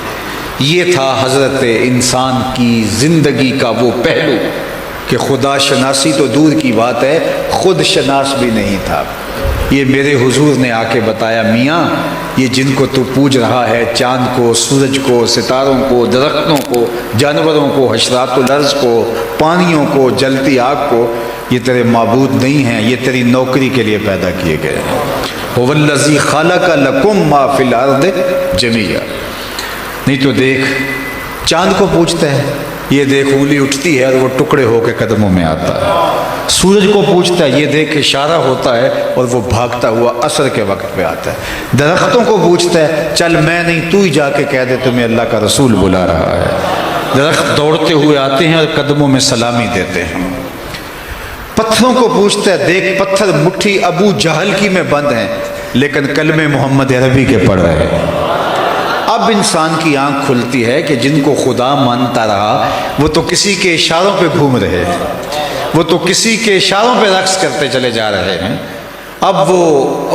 یہ تھا حضرت انسان کی زندگی کا وہ پہلو کہ خدا شناسی تو دور کی بات ہے، خود شناس بھی نہیں تھا۔ یہ میرے حضور نے آ کے بتایا میاں یہ جن کو تو پوج رہا ہے، چاند کو، سورج کو، ستاروں کو، درختوں کو، جانوروں کو، حشرات الارض کو، پانیوں کو، جلتی آگ کو، یہ تیرے معبود نہیں ہیں، یہ تیری نوکری کے لیے پیدا کیے گئے ہیں۔ هو الذی خلق لکم ما فی الارض جمیعا۔ نہیں تو دیکھ چاند کو پوچھتا ہے، یہ دیکھ انگلی اٹھتی ہے اور وہ ٹکڑے ہو کے قدموں میں آتا ہے۔ سورج کو پوچھتا ہے، یہ دیکھ اشارہ ہوتا ہے اور وہ بھاگتا ہوا عصر کے وقت پہ آتا ہے۔ درختوں کو پوچھتا ہے، چل میں نہیں تو ہی جا کے کہہ دے تمہیں اللہ کا رسول بلا رہا ہے۔ درخت دوڑتے ہوئے آتے ہیں اور قدموں میں سلامی دیتے ہیں۔ پتھروں کو پوچھتا ہے، دیکھ پتھر مٹھی ابو جہل کی میں بند ہیں لیکن کلمہ محمد عربی کے پڑھ رہے ہیں۔ اب انسان کی آنکھ کھلتی ہے کہ جن کو خدا مانتا رہا وہ تو کسی کے اشاروں پہ گھوم رہے ہیں، وہ تو کسی کے اشاروں پہ رقص کرتے چلے جا رہے ہیں۔ اب وہ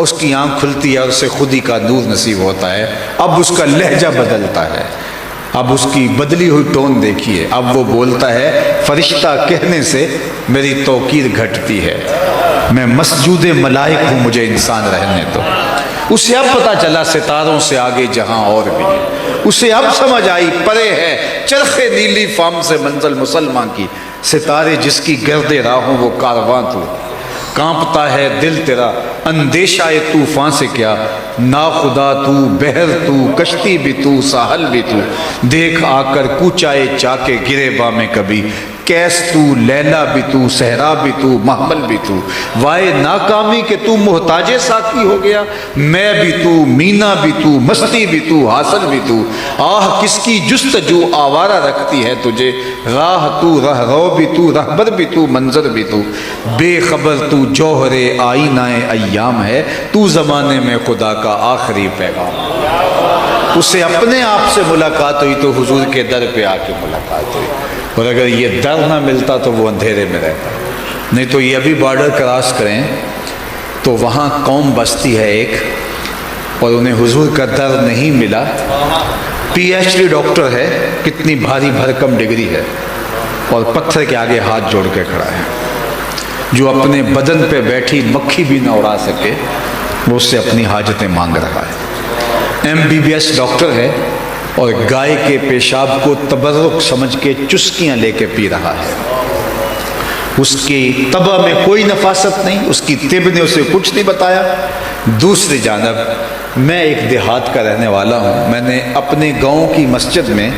اس کی آنکھ کھلتی ہے اور اسے خودی کا نور نصیب ہوتا ہے۔ اب اس کا لہجہ بدلتا ہے، اب اس کی بدلی ہوئی ٹون دیکھیے، اب وہ بولتا ہے فرشتہ کہنے سے میری توقیر گھٹتی ہے، میں مسجود ملائک ہوں، مجھے انسان رہنے دو۔ اسے اب پتہ چلا ستاروں سے آگے جہاں اور بھی ہے، اسے اب سمجھ آئی پرے ہے چرخ نیلی فام سے منزل مسلمان کی، ستارے جس کی گرد راہوں وہ کارواں تو، کانپتا ہے دل تیرا اندیشہ طوفان سے کیا، نا خدا تو، بحر تو، کشتی بھی تو، ساحل بھی تو، دیکھ آ کر کوچائے چاکے گرے با میں کبھی، کیس تو، لیلا بھی تو، صحرا بھی تو، محمل بھی تو، وائے ناکامی کہ تو محتاج ساقی ہو گیا، میں بھی تو، مینا بھی تو، مستی بھی تو، حاصل بھی تو، آہ کس کی جستجو آوارہ رکھتی ہے تجھے، راہ تو، رہ رو بھی تو، رہبر بھی تو، منظر بھی تو، بے خبر تو جوہر آئینہ ایام ہے، تو زمانے میں خدا کا آخری پیغام۔ اسے اپنے آپ سے ملاقات ہوئی تو حضور کے در پہ آ کے ملاقات ہوئی، اور اگر یہ در نہ ملتا تو وہ اندھیرے میں رہتا۔ نہیں تو یہ ابھی بارڈر کراس کریں تو وہاں قوم بستی ہے ایک، اور انہیں حضور کا در نہیں ملا، پی ایچ ڈی ڈاکٹر ہے، کتنی بھاری بھرکم ڈگری ہے، اور پتھر کے آگے ہاتھ جوڑ کے کھڑا ہے، جو اپنے بدن پہ بیٹھی مکھی بھی نہ اڑا سکے وہ اس سے اپنی حاجتیں مانگ رہا ہے۔ MBBS ڈاکٹر ہے اور گائے کے پیشاب کو تبرک سمجھ کے چسکیاں لے کے پی رہا ہے، اس کی طبع میں کوئی نفاست نہیں، اس کی طب نے اسے کچھ نہیں بتایا۔ دوسری جانب میں ایک دیہات کا رہنے والا ہوں، میں نے اپنے گاؤں کی مسجد میں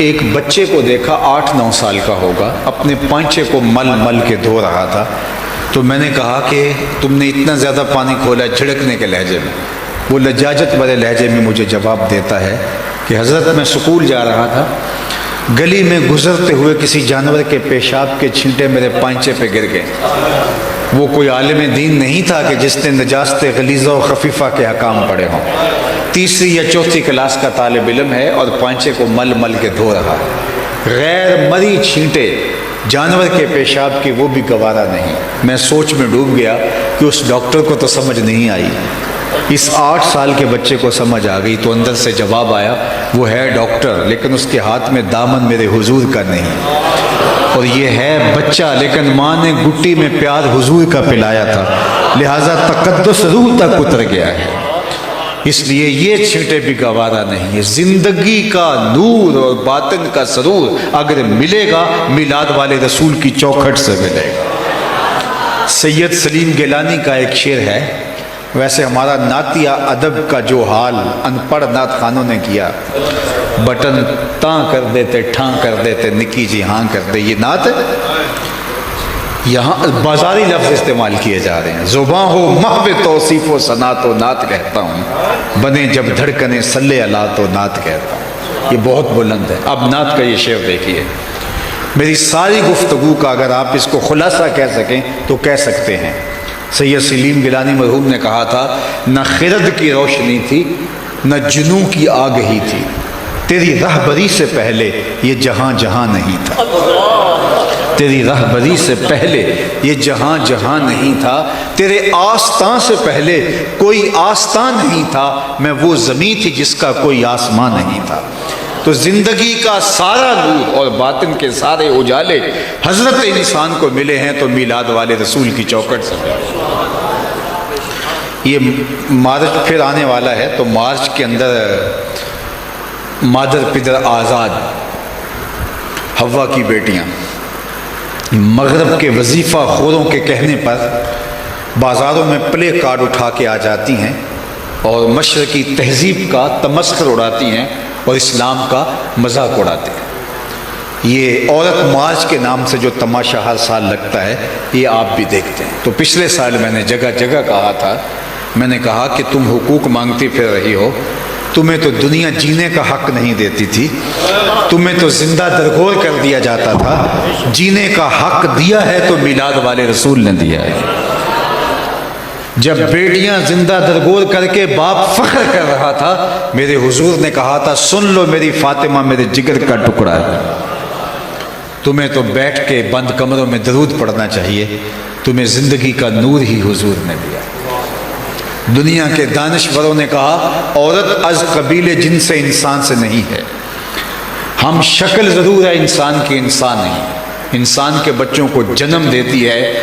ایک بچے کو دیکھا، 8-9 سال کا ہوگا، اپنے پانچے کو مل مل کے دھو رہا تھا، تو میں نے کہا کہ تم نے اتنا زیادہ پانی کھولا، جھڑکنے کے لہجے میں۔ وہ لجاجت بھرے لہجے میں مجھے جواب دیتا ہے کہ حضرت میں سکول جا رہا تھا، گلی میں گزرتے ہوئے کسی جانور کے پیشاب کے چھینٹے میرے پانچے پہ گر گئے۔ وہ کوئی عالم دین نہیں تھا کہ جس نے نجاست غلیظہ و خفیفہ کے احکام پڑھے ہوں، 3 یا 4 کلاس کا طالب علم ہے اور پانچے کو مل مل کے دھو رہا ہے، غیر مری چھینٹے جانور کے پیشاب کی، وہ بھی گوارا نہیں۔ میں سوچ میں ڈوب گیا کہ اس ڈاکٹر کو تو سمجھ نہیں آئی، اس 8 سال کے بچے کو سمجھ آ گئی، تو اندر سے جواب آیا وہ ہے ڈاکٹر لیکن اس کے ہاتھ میں دامن میرے حضور کا نہیں، اور یہ ہے بچہ لیکن ماں نے گٹی میں پیار حضور کا پلایا تھا، لہٰذا تقدس روح تک اتر گیا ہے، اس لیے یہ چھینٹے بھی گوارا نہیں ہے۔ زندگی کا نور اور باطن کا سرور اگر ملے گا میلاد والے رسول کی چوکھٹ سے ملے گا۔ سید سلیم گیلانی کا ایک شعر ہے، ویسے ہمارا نعتیہ ادب کا جو حال ان پڑھ نعت خانوں نے کیا، بٹن تاں کر دیتے، ٹھاں کر دیتے، نکی جی ہاں کر دے، یہ نعت ہے، یہاں بازاری لفظ استعمال کیے جا رہے ہیں۔ زباں ہو محو توصیف و ثنا تو نعت کہتا ہوں، بنے جب دھڑکنے صلی اللہ تو نعت کہتا ہوں، یہ بہت بلند ہے۔ اب نعت کا یہ شعر دیکھیے، میری ساری گفتگو کا اگر آپ اس کو خلاصہ کہہ سکیں تو کہہ سکتے ہیں، سید سلیم گیلانی مرحوم نے کہا تھا، نہ خرد کی روشنی تھی نہ جنوں کی آگ ہی تھی، تیری رہبری سے پہلے یہ جہاں جہاں نہیں تھا، تیری رہبری سے پہلے یہ جہاں جہاں نہیں تھا، تیرے آستان سے پہلے کوئی آستان نہیں تھا، میں وہ زمین تھی جس کا کوئی آسمان نہیں تھا۔ تو زندگی کا سارا نور اور باطن کے سارے اجالے حضرت انسان کو ملے ہیں تو میلاد والے رسول کی چوکھٹ سے۔ یہ مارچ پھر آنے والا ہے، تو مارچ کے اندر مادر پدر آزاد، حوا کی بیٹیاں مغرب کے وظیفہ خوروں کے کہنے پر بازاروں میں پلے کارڈ اٹھا کے آ جاتی ہیں اور مشرقی تہذیب کا تمسخر اڑاتی ہیں اور اسلام کا مذاق اڑاتے ہیں۔ یہ عورت مارچ کے نام سے جو تماشا ہر سال لگتا ہے، یہ آپ بھی دیکھتے ہیں۔ تو پچھلے سال میں نے جگہ جگہ کہا تھا، میں نے کہا کہ تم حقوق مانگتی پھر رہی ہو، تمہیں تو دنیا جینے کا حق نہیں دیتی تھی، تمہیں تو زندہ درگور کر دیا جاتا تھا، جینے کا حق دیا ہے تو میلاد والے رسول نے دیا ہے۔ جب بیٹیاں زندہ درگور کر کے باپ فخر کر رہا تھا، میرے حضور نے کہا تھا سن لو میری فاطمہ میرے جگر کا ٹکڑا ہے۔ تمہیں تو بیٹھ کے بند کمروں میں درود پڑھنا چاہیے، تمہیں زندگی کا نور ہی حضور نے دیا۔ دنیا کے دانشوروں نے کہا عورت از قبیل جن سے انسان سے نہیں ہے، ہم شکل ضرور ہے انسان کی، انسان نہیں۔ انسان کے بچوں کو جنم دیتی ہے،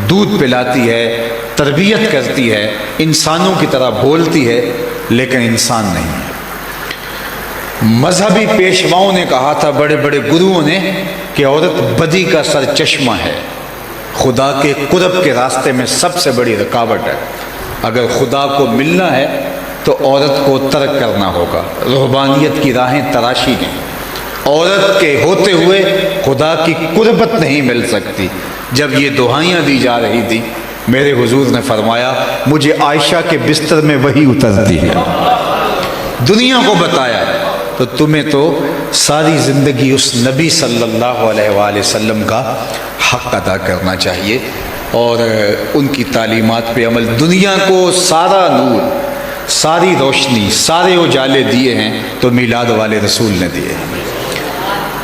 دودھ پلاتی ہے، تربیت کرتی ہے، انسانوں کی طرح بولتی ہے، لیکن انسان نہیں ہے۔ مذہبی پیشواؤں نے کہا تھا، بڑے بڑے گروؤں نے، کہ عورت بدی کا سر چشمہ ہے، خدا کے قرب کے راستے میں سب سے بڑی رکاوٹ ہے۔ اگر خدا کو ملنا ہے تو عورت کو ترک کرنا ہوگا، رہبانیت کی راہیں تراشی نہیں۔ عورت کے ہوتے ہوئے خدا کی قربت نہیں مل سکتی۔ جب یہ دعائیاں دی جا رہی تھی، میرے حضور نے فرمایا مجھے عائشہ کے بستر میں وہی اترتی ہے، دنیا کو بتایا تو تمہیں تو ساری زندگی اس نبی صلی اللہ علیہ وآلہ وسلم کا حق ادا کرنا چاہیے اور ان کی تعلیمات پہ عمل۔ دنیا کو سارا نور، ساری روشنی، سارے اجالے دیے ہیں تو میلاد والے رسول نے دیے ہیں،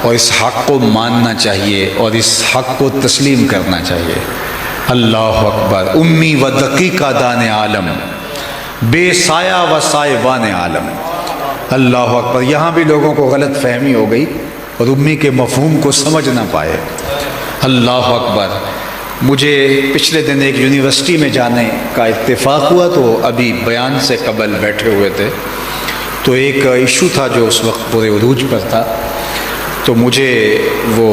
اور اس حق کو ماننا چاہیے اور اس حق کو تسلیم کرنا چاہیے۔ اللہ اکبر، امی و دقیقہ دان عالم، بے سایہ و سائبان عالم۔ اللہ اکبر، یہاں بھی لوگوں کو غلط فہمی ہو گئی اور امی کے مفہوم کو سمجھ نہ پائے۔ اللہ اکبر، مجھے پچھلے دن ایک یونیورسٹی میں جانے کا اتفاق ہوا، تو ابھی بیان سے قبل بیٹھے ہوئے تھے، تو ایک ایشو تھا جو اس وقت پورے عروج پر تھا، تو مجھے وہ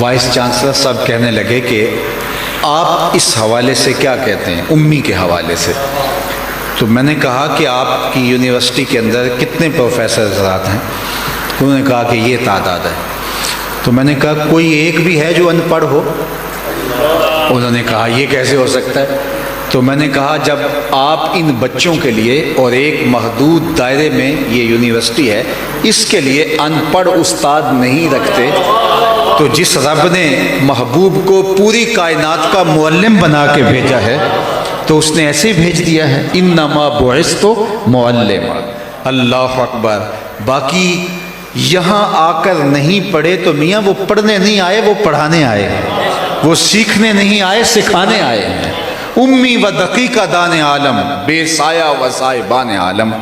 وائس چانسلر صاحب کہنے لگے کہ آپ اس حوالے سے کیا کہتے ہیں، امی کے حوالے سے۔ تو میں نے کہا کہ آپ کی یونیورسٹی کے اندر کتنے پروفیسر حضرات ہیں؟ انہوں نے کہا کہ یہ تعداد ہے۔ تو میں نے کہا کوئی ایک بھی ہے جو ان پڑھ ہو؟ انہوں نے کہا یہ کیسے ہو سکتا ہے؟ تو میں نے کہا جب آپ ان بچوں کے لیے اور ایک محدود دائرے میں یہ یونیورسٹی ہے، اس کے لیے ان پڑھ استاد نہیں رکھتے، تو جس رب نے محبوب کو پوری کائنات کا معلم بنا کے بھیجا ہے تو اس نے ایسے ہی بھیج دیا ہے، انما بعثت معلما۔ اللہ اکبر۔ باقی یہاں آ کر نہیں پڑھے تو میاں وہ پڑھنے نہیں آئے، وہ پڑھانے آئے ہیں، وہ سیکھنے نہیں آئے، سکھانے آئے ہیں۔ امی و دقیقہ دان عالم، بے سایہ و سائبان عالم۔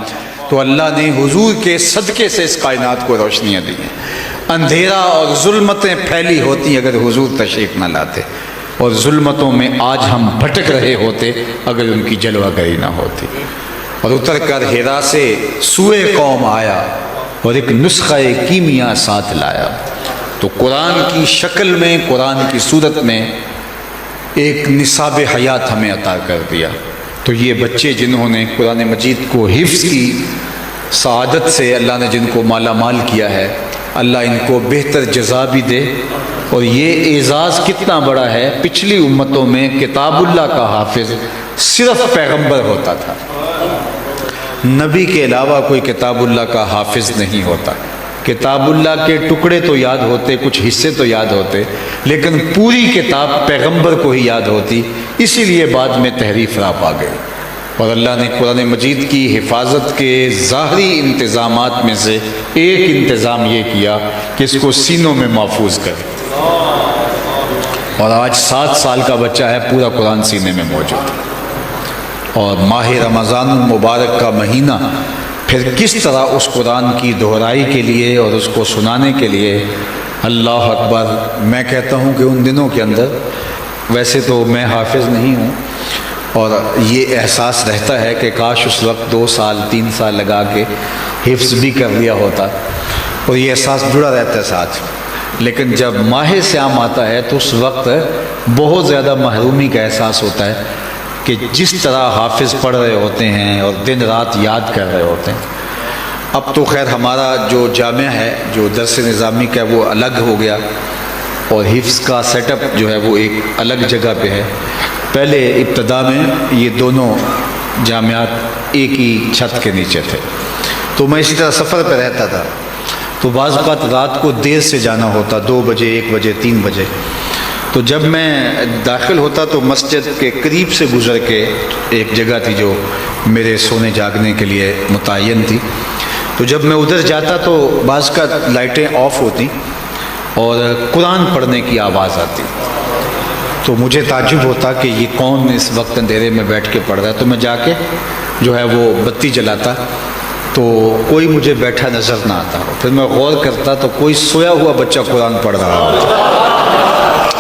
تو اللہ نے حضور کے صدقے سے اس کائنات کو روشنیاں دی ہیں۔ اندھیرا اور ظلمتیں پھیلی ہوتی اگر حضور تشریف نہ لاتے، اور ظلمتوں میں آج ہم بھٹک رہے ہوتے اگر ان کی جلوہ گری نہ ہوتی۔ اور اتر کر ہیرا سے سوئے قوم آیا اور ایک نسخہ کیمیا ساتھ لایا۔ تو قرآن کی شکل میں، قرآن کی صورت میں ایک نصاب حیات ہمیں عطا کر دیا۔ تو یہ بچے جنہوں نے قرآن مجید کو حفظ کی سعادت سے اللہ نے جن کو مالا مال کیا ہے، اللہ ان کو بہتر جزا بھی دے۔ اور یہ اعزاز کتنا بڑا ہے، پچھلی امتوں میں کتاب اللہ کا حافظ صرف پیغمبر ہوتا تھا، نبی کے علاوہ کوئی کتاب اللہ کا حافظ نہیں ہوتا۔ کتاب اللہ کے ٹکڑے تو یاد ہوتے، کچھ حصے تو یاد ہوتے، لیکن پوری کتاب پیغمبر کو ہی یاد ہوتی، اسی لیے بعد میں تحریف راپ آ گئی۔ اور اللہ نے قرآن مجید کی حفاظت کے ظاہری انتظامات میں سے ایک انتظام یہ کیا کہ اس کو سینوں میں محفوظ کرے، اور آج 7 سال کا بچہ ہے، پورا قرآن سینے میں موجود ہے۔ اور ماہ رمضان المبارک کا مہینہ پھر کس طرح اس قرآن کی دہرائی کے لیے اور اس کو سنانے کے لیے، اللہ اکبر، میں کہتا ہوں کہ ان دنوں کے اندر، ویسے تو میں حافظ نہیں ہوں، اور یہ احساس رہتا ہے کہ کاش اس وقت 2 سال 3 سال لگا کے حفظ بھی کر لیا ہوتا، اور یہ احساس جڑا رہتا ہے ساتھ، لیکن جب ماہ صیام آتا ہے تو اس وقت بہت زیادہ محرومی کا احساس ہوتا ہے کہ جس طرح حافظ پڑھ رہے ہوتے ہیں اور دن رات یاد کر رہے ہوتے ہیں۔ اب تو خیر ہمارا جو جامعہ ہے، جو درس نظامی کا وہ الگ ہو گیا، اور حفظ کا سیٹ اپ جو ہے وہ ایک الگ جگہ پہ ہے۔ پہلے ابتدا میں یہ دونوں جامعات ایک ہی چھت کے نیچے تھے، تو میں اسی طرح سفر پہ رہتا تھا، تو بعض اوقات رات کو دیر سے جانا ہوتا، 2 بجے 1 بجے 3 بجے، تو جب میں داخل ہوتا تو مسجد کے قریب سے گزر کے ایک جگہ تھی جو میرے سونے جاگنے کے لیے متعین تھی، تو جب میں ادھر جاتا تو بعض کا لائٹیں آف ہوتی اور قرآن پڑھنے کی آواز آتی، تو مجھے تعجب ہوتا کہ یہ کون اس وقت اندھیرے میں بیٹھ کے پڑھ رہا ہے، تو میں جا کے جو ہے وہ بتی جلاتا تو کوئی مجھے بیٹھا نظر نہ آتا، پھر میں غور کرتا تو کوئی سویا ہوا بچہ قرآن پڑھ رہا ہوتا۔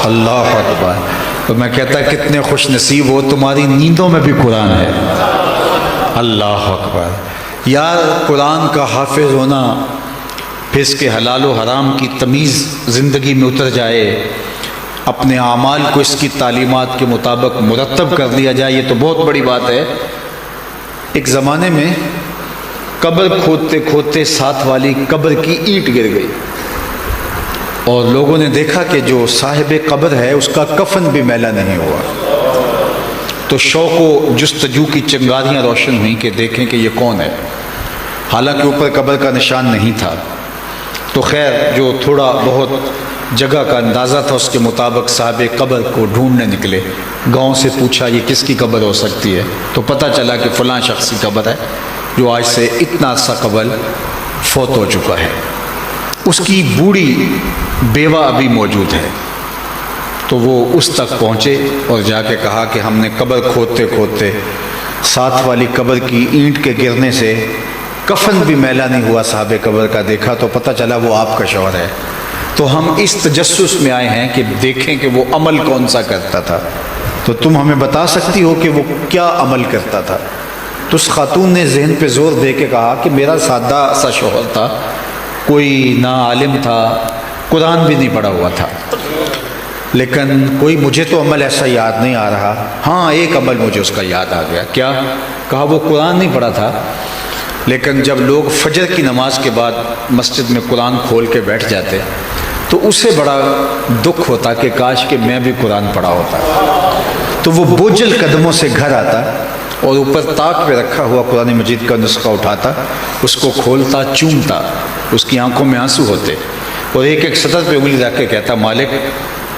اللہ اکبر، تو میں کہتا کتنے خوش نصیب ہو، تمہاری نیندوں میں بھی قرآن ہے۔ اللہ اکبر، یار قرآن کا حافظ ہونا، پھر اس کے حلال و حرام کی تمیز زندگی میں اتر جائے، اپنے اعمال کو اس کی تعلیمات کے مطابق مرتب کر لیا جائے، یہ تو بہت بڑی بات ہے۔ ایک زمانے میں قبر کھودتے کھودتے ساتھ والی قبر کی اینٹ گر گئی، اور لوگوں نے دیکھا کہ جو صاحب قبر ہے اس کا کفن بھی میلا نہیں ہوا، تو شوق و جستجو کی چنگاریاں روشن ہوئیں کہ دیکھیں کہ یہ کون ہے، حالانکہ اوپر قبر کا نشان نہیں تھا۔ تو خیر جو تھوڑا بہت جگہ کا اندازہ تھا اس کے مطابق صاحب قبر کو ڈھونڈنے نکلے، گاؤں سے پوچھا یہ کس کی قبر ہو سکتی ہے، تو پتہ چلا کہ فلاں شخص کی قبر ہے جو آج سے اتنا عرصہ قبل فوت ہو چکا ہے، اس کی بوڑھی بیوہ ابھی موجود ہے۔ تو وہ اس تک پہنچے اور جا کے کہا کہ ہم نے قبر کھودتے کھودتے ساتھ والی قبر کی اینٹ کے گرنے سے کفن بھی میلا نہیں ہوا صاحب قبر کا، دیکھا تو پتہ چلا وہ آپ کا شوہر ہے، تو ہم اس تجسس میں آئے ہیں کہ دیکھیں کہ وہ عمل کون سا کرتا تھا، تو تم ہمیں بتا سکتی ہو کہ وہ کیا عمل کرتا تھا؟ تو اس خاتون نے ذہن پہ زور دے کے کہا کہ میرا سادہ سا شوہر تھا، کوئی نہ عالم تھا، قرآن بھی نہیں پڑھا ہوا تھا، لیکن کوئی مجھے تو عمل ایسا یاد نہیں آ رہا، ہاں ایک عمل مجھے اس کا یاد آ گیا۔ کیا؟ کہا وہ قرآن نہیں پڑھا تھا، لیکن جب لوگ فجر کی نماز کے بعد مسجد میں قرآن کھول کے بیٹھ جاتے تو اسے بڑا دکھ ہوتا کہ کاش کہ میں بھی قرآن پڑھا ہوتا، تو وہ بوجھل قدموں سے گھر آتا اور اوپر طاق پہ رکھا ہوا قرآن مجید کا نسخہ اٹھاتا، اس کو کھولتا، چومتا، اس کی آنکھوں میں آنسو ہوتے، اور ایک ایک سطر پہ انگلی رکھ کے کہتا مالک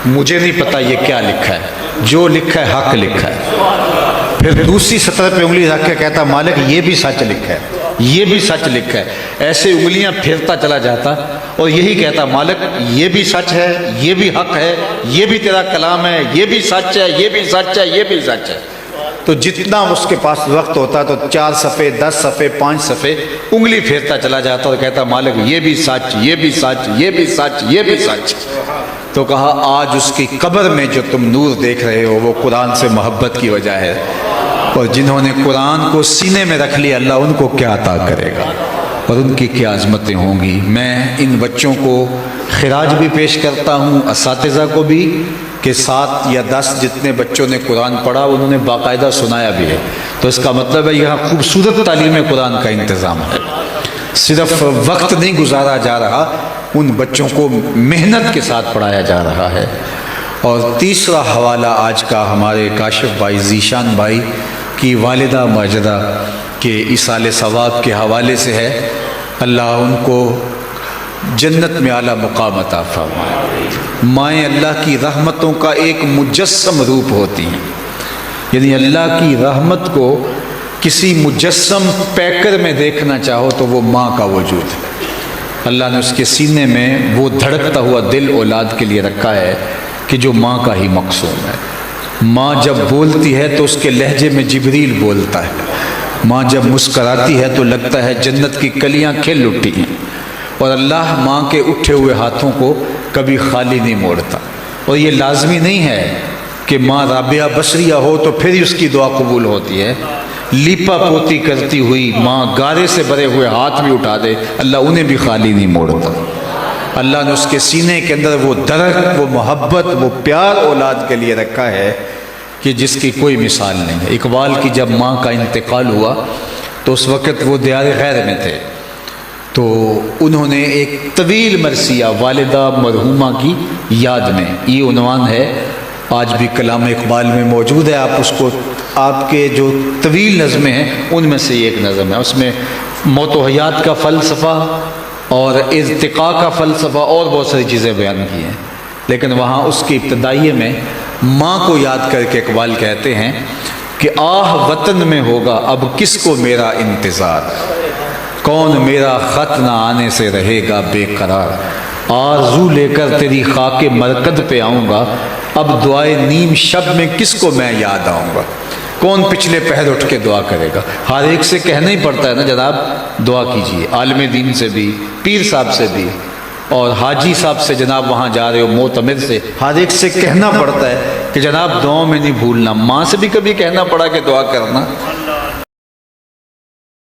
مجھے نہیں پتہ یہ کیا لکھا ہے، جو لکھا ہے حق لکھا ہے۔ پھر دوسری سطر پہ انگلی رکھ کے کہتا مالک یہ بھی سچ لکھا ہے، یہ بھی سچ لکھا ہے، ایسے انگلیاں پھیرتا چلا جاتا اور یہی کہتا مالک یہ بھی سچ ہے، یہ بھی حق ہے، یہ بھی تیرا کلام ہے، یہ بھی سچ ہے، یہ بھی سچ ہے، یہ بھی سچ ہے۔ تو جتنا اس کے پاس وقت ہوتا تو 4 صفحے 10 صفحے 5 صفحے انگلی پھیرتا چلا جاتا اور کہتا مالک یہ بھی سچ، یہ بھی سچ، یہ بھی سچ، یہ بھی سچ۔ تو کہا آج اس کی قبر میں جو تم نور دیکھ رہے ہو وہ قرآن سے محبت کی وجہ ہے، اور جنہوں نے قرآن کو سینے میں رکھ لیا اللہ ان کو کیا عطا کرے گا اور ان کی کیا عظمتیں ہوں گی۔ میں ان بچوں کو خراج بھی پیش کرتا ہوں، اساتذہ کو بھی، کہ 7 یا 10 جتنے بچوں نے قرآن پڑھا انہوں نے باقاعدہ سنایا بھی ہے، تو اس کا مطلب ہے یہاں خوبصورت تعلیم قرآن کا انتظام ہے، صرف وقت نہیں گزارا جا رہا، ان بچوں کو محنت کے ساتھ پڑھایا جا رہا ہے۔ اور تیسرا حوالہ آج کا ہمارے کاشف بھائی ذیشان بھائی کی والدہ ماجدہ کے ایصال ثواب کے حوالے سے ہے، اللہ ان کو جنت میں اعلیٰ مقام عطا فرمائے۔ مائیں اللہ کی رحمتوں کا ایک مجسم روپ ہوتی ہیں، یعنی اللہ کی رحمت کو کسی مجسم پیکر میں دیکھنا چاہو تو وہ ماں کا وجود ہے۔ اللہ نے اس کے سینے میں وہ دھڑکتا ہوا دل اولاد کے لیے رکھا ہے کہ جو ماں کا ہی مقصود ہے۔ ماں جب بولتی ہے تو اس کے لہجے میں جبریل بولتا ہے، ماں جب مسکراتی ہے تو لگتا ہے جنت کی کلیاں کھل اٹھی ہیں، اور اللہ ماں کے اٹھے ہوئے ہاتھوں کو کبھی خالی نہیں موڑتا۔ اور یہ لازمی نہیں ہے کہ ماں رابعہ بصریہ ہو تو پھر ہی اس کی دعا قبول ہوتی ہے۔ لیپا پوتی کرتی ہوئی ماں گارے سے بھرے ہوئے ہاتھ بھی اٹھا دے، اللہ انہیں بھی خالی نہیں موڑتا۔ اللہ نے اس کے سینے کے اندر وہ درد، وہ محبت، وہ پیار اولاد کے لیے رکھا ہے کہ جس کی کوئی مثال نہیں ہے۔ اقبال کی جب ماں کا انتقال ہوا تو اس وقت وہ دیار غیر میں تھے، تو انہوں نے ایک طویل مرثیہ والدہ مرحومہ کی یاد میں، یہ عنوان ہے، آج بھی کلام اقبال میں موجود ہے، آپ اس کو، آپ کے جو طویل نظمیں ہیں ان میں سے یہ ایک نظم ہے، اس میں موت و حیات کا فلسفہ اور ارتقاء کا فلسفہ اور بہت ساری چیزیں بیان کی ہیں، لیکن وہاں اس کی ابتدائیے میں ماں کو یاد کر کے اقبال کہتے ہیں کہ آہ وطن میں ہوگا اب کس کو میرا انتظار، کون میرا خط نہ آنے سے رہے گا بے قرار، آرزو لے کر تیری خاک مرکد پہ آؤں گا، اب دعائے نیم شب میں کس کو میں یاد آؤں گا، کون پچھلے پہر اٹھ کے دعا کرے گا۔ ہر ایک سے کہنا ہی پڑتا ہے نا جناب دعا کیجئے، عالم دین سے بھی، پیر صاحب سے بھی، اور حاجی صاحب سے جناب وہاں جا رہے ہو، معتمر سے، ہر ایک سے کہنا پڑتا ہے کہ جناب دعاؤں میں نہیں بھولنا۔ ماں سے بھی کبھی کہنا پڑا کہ دعا کرنا،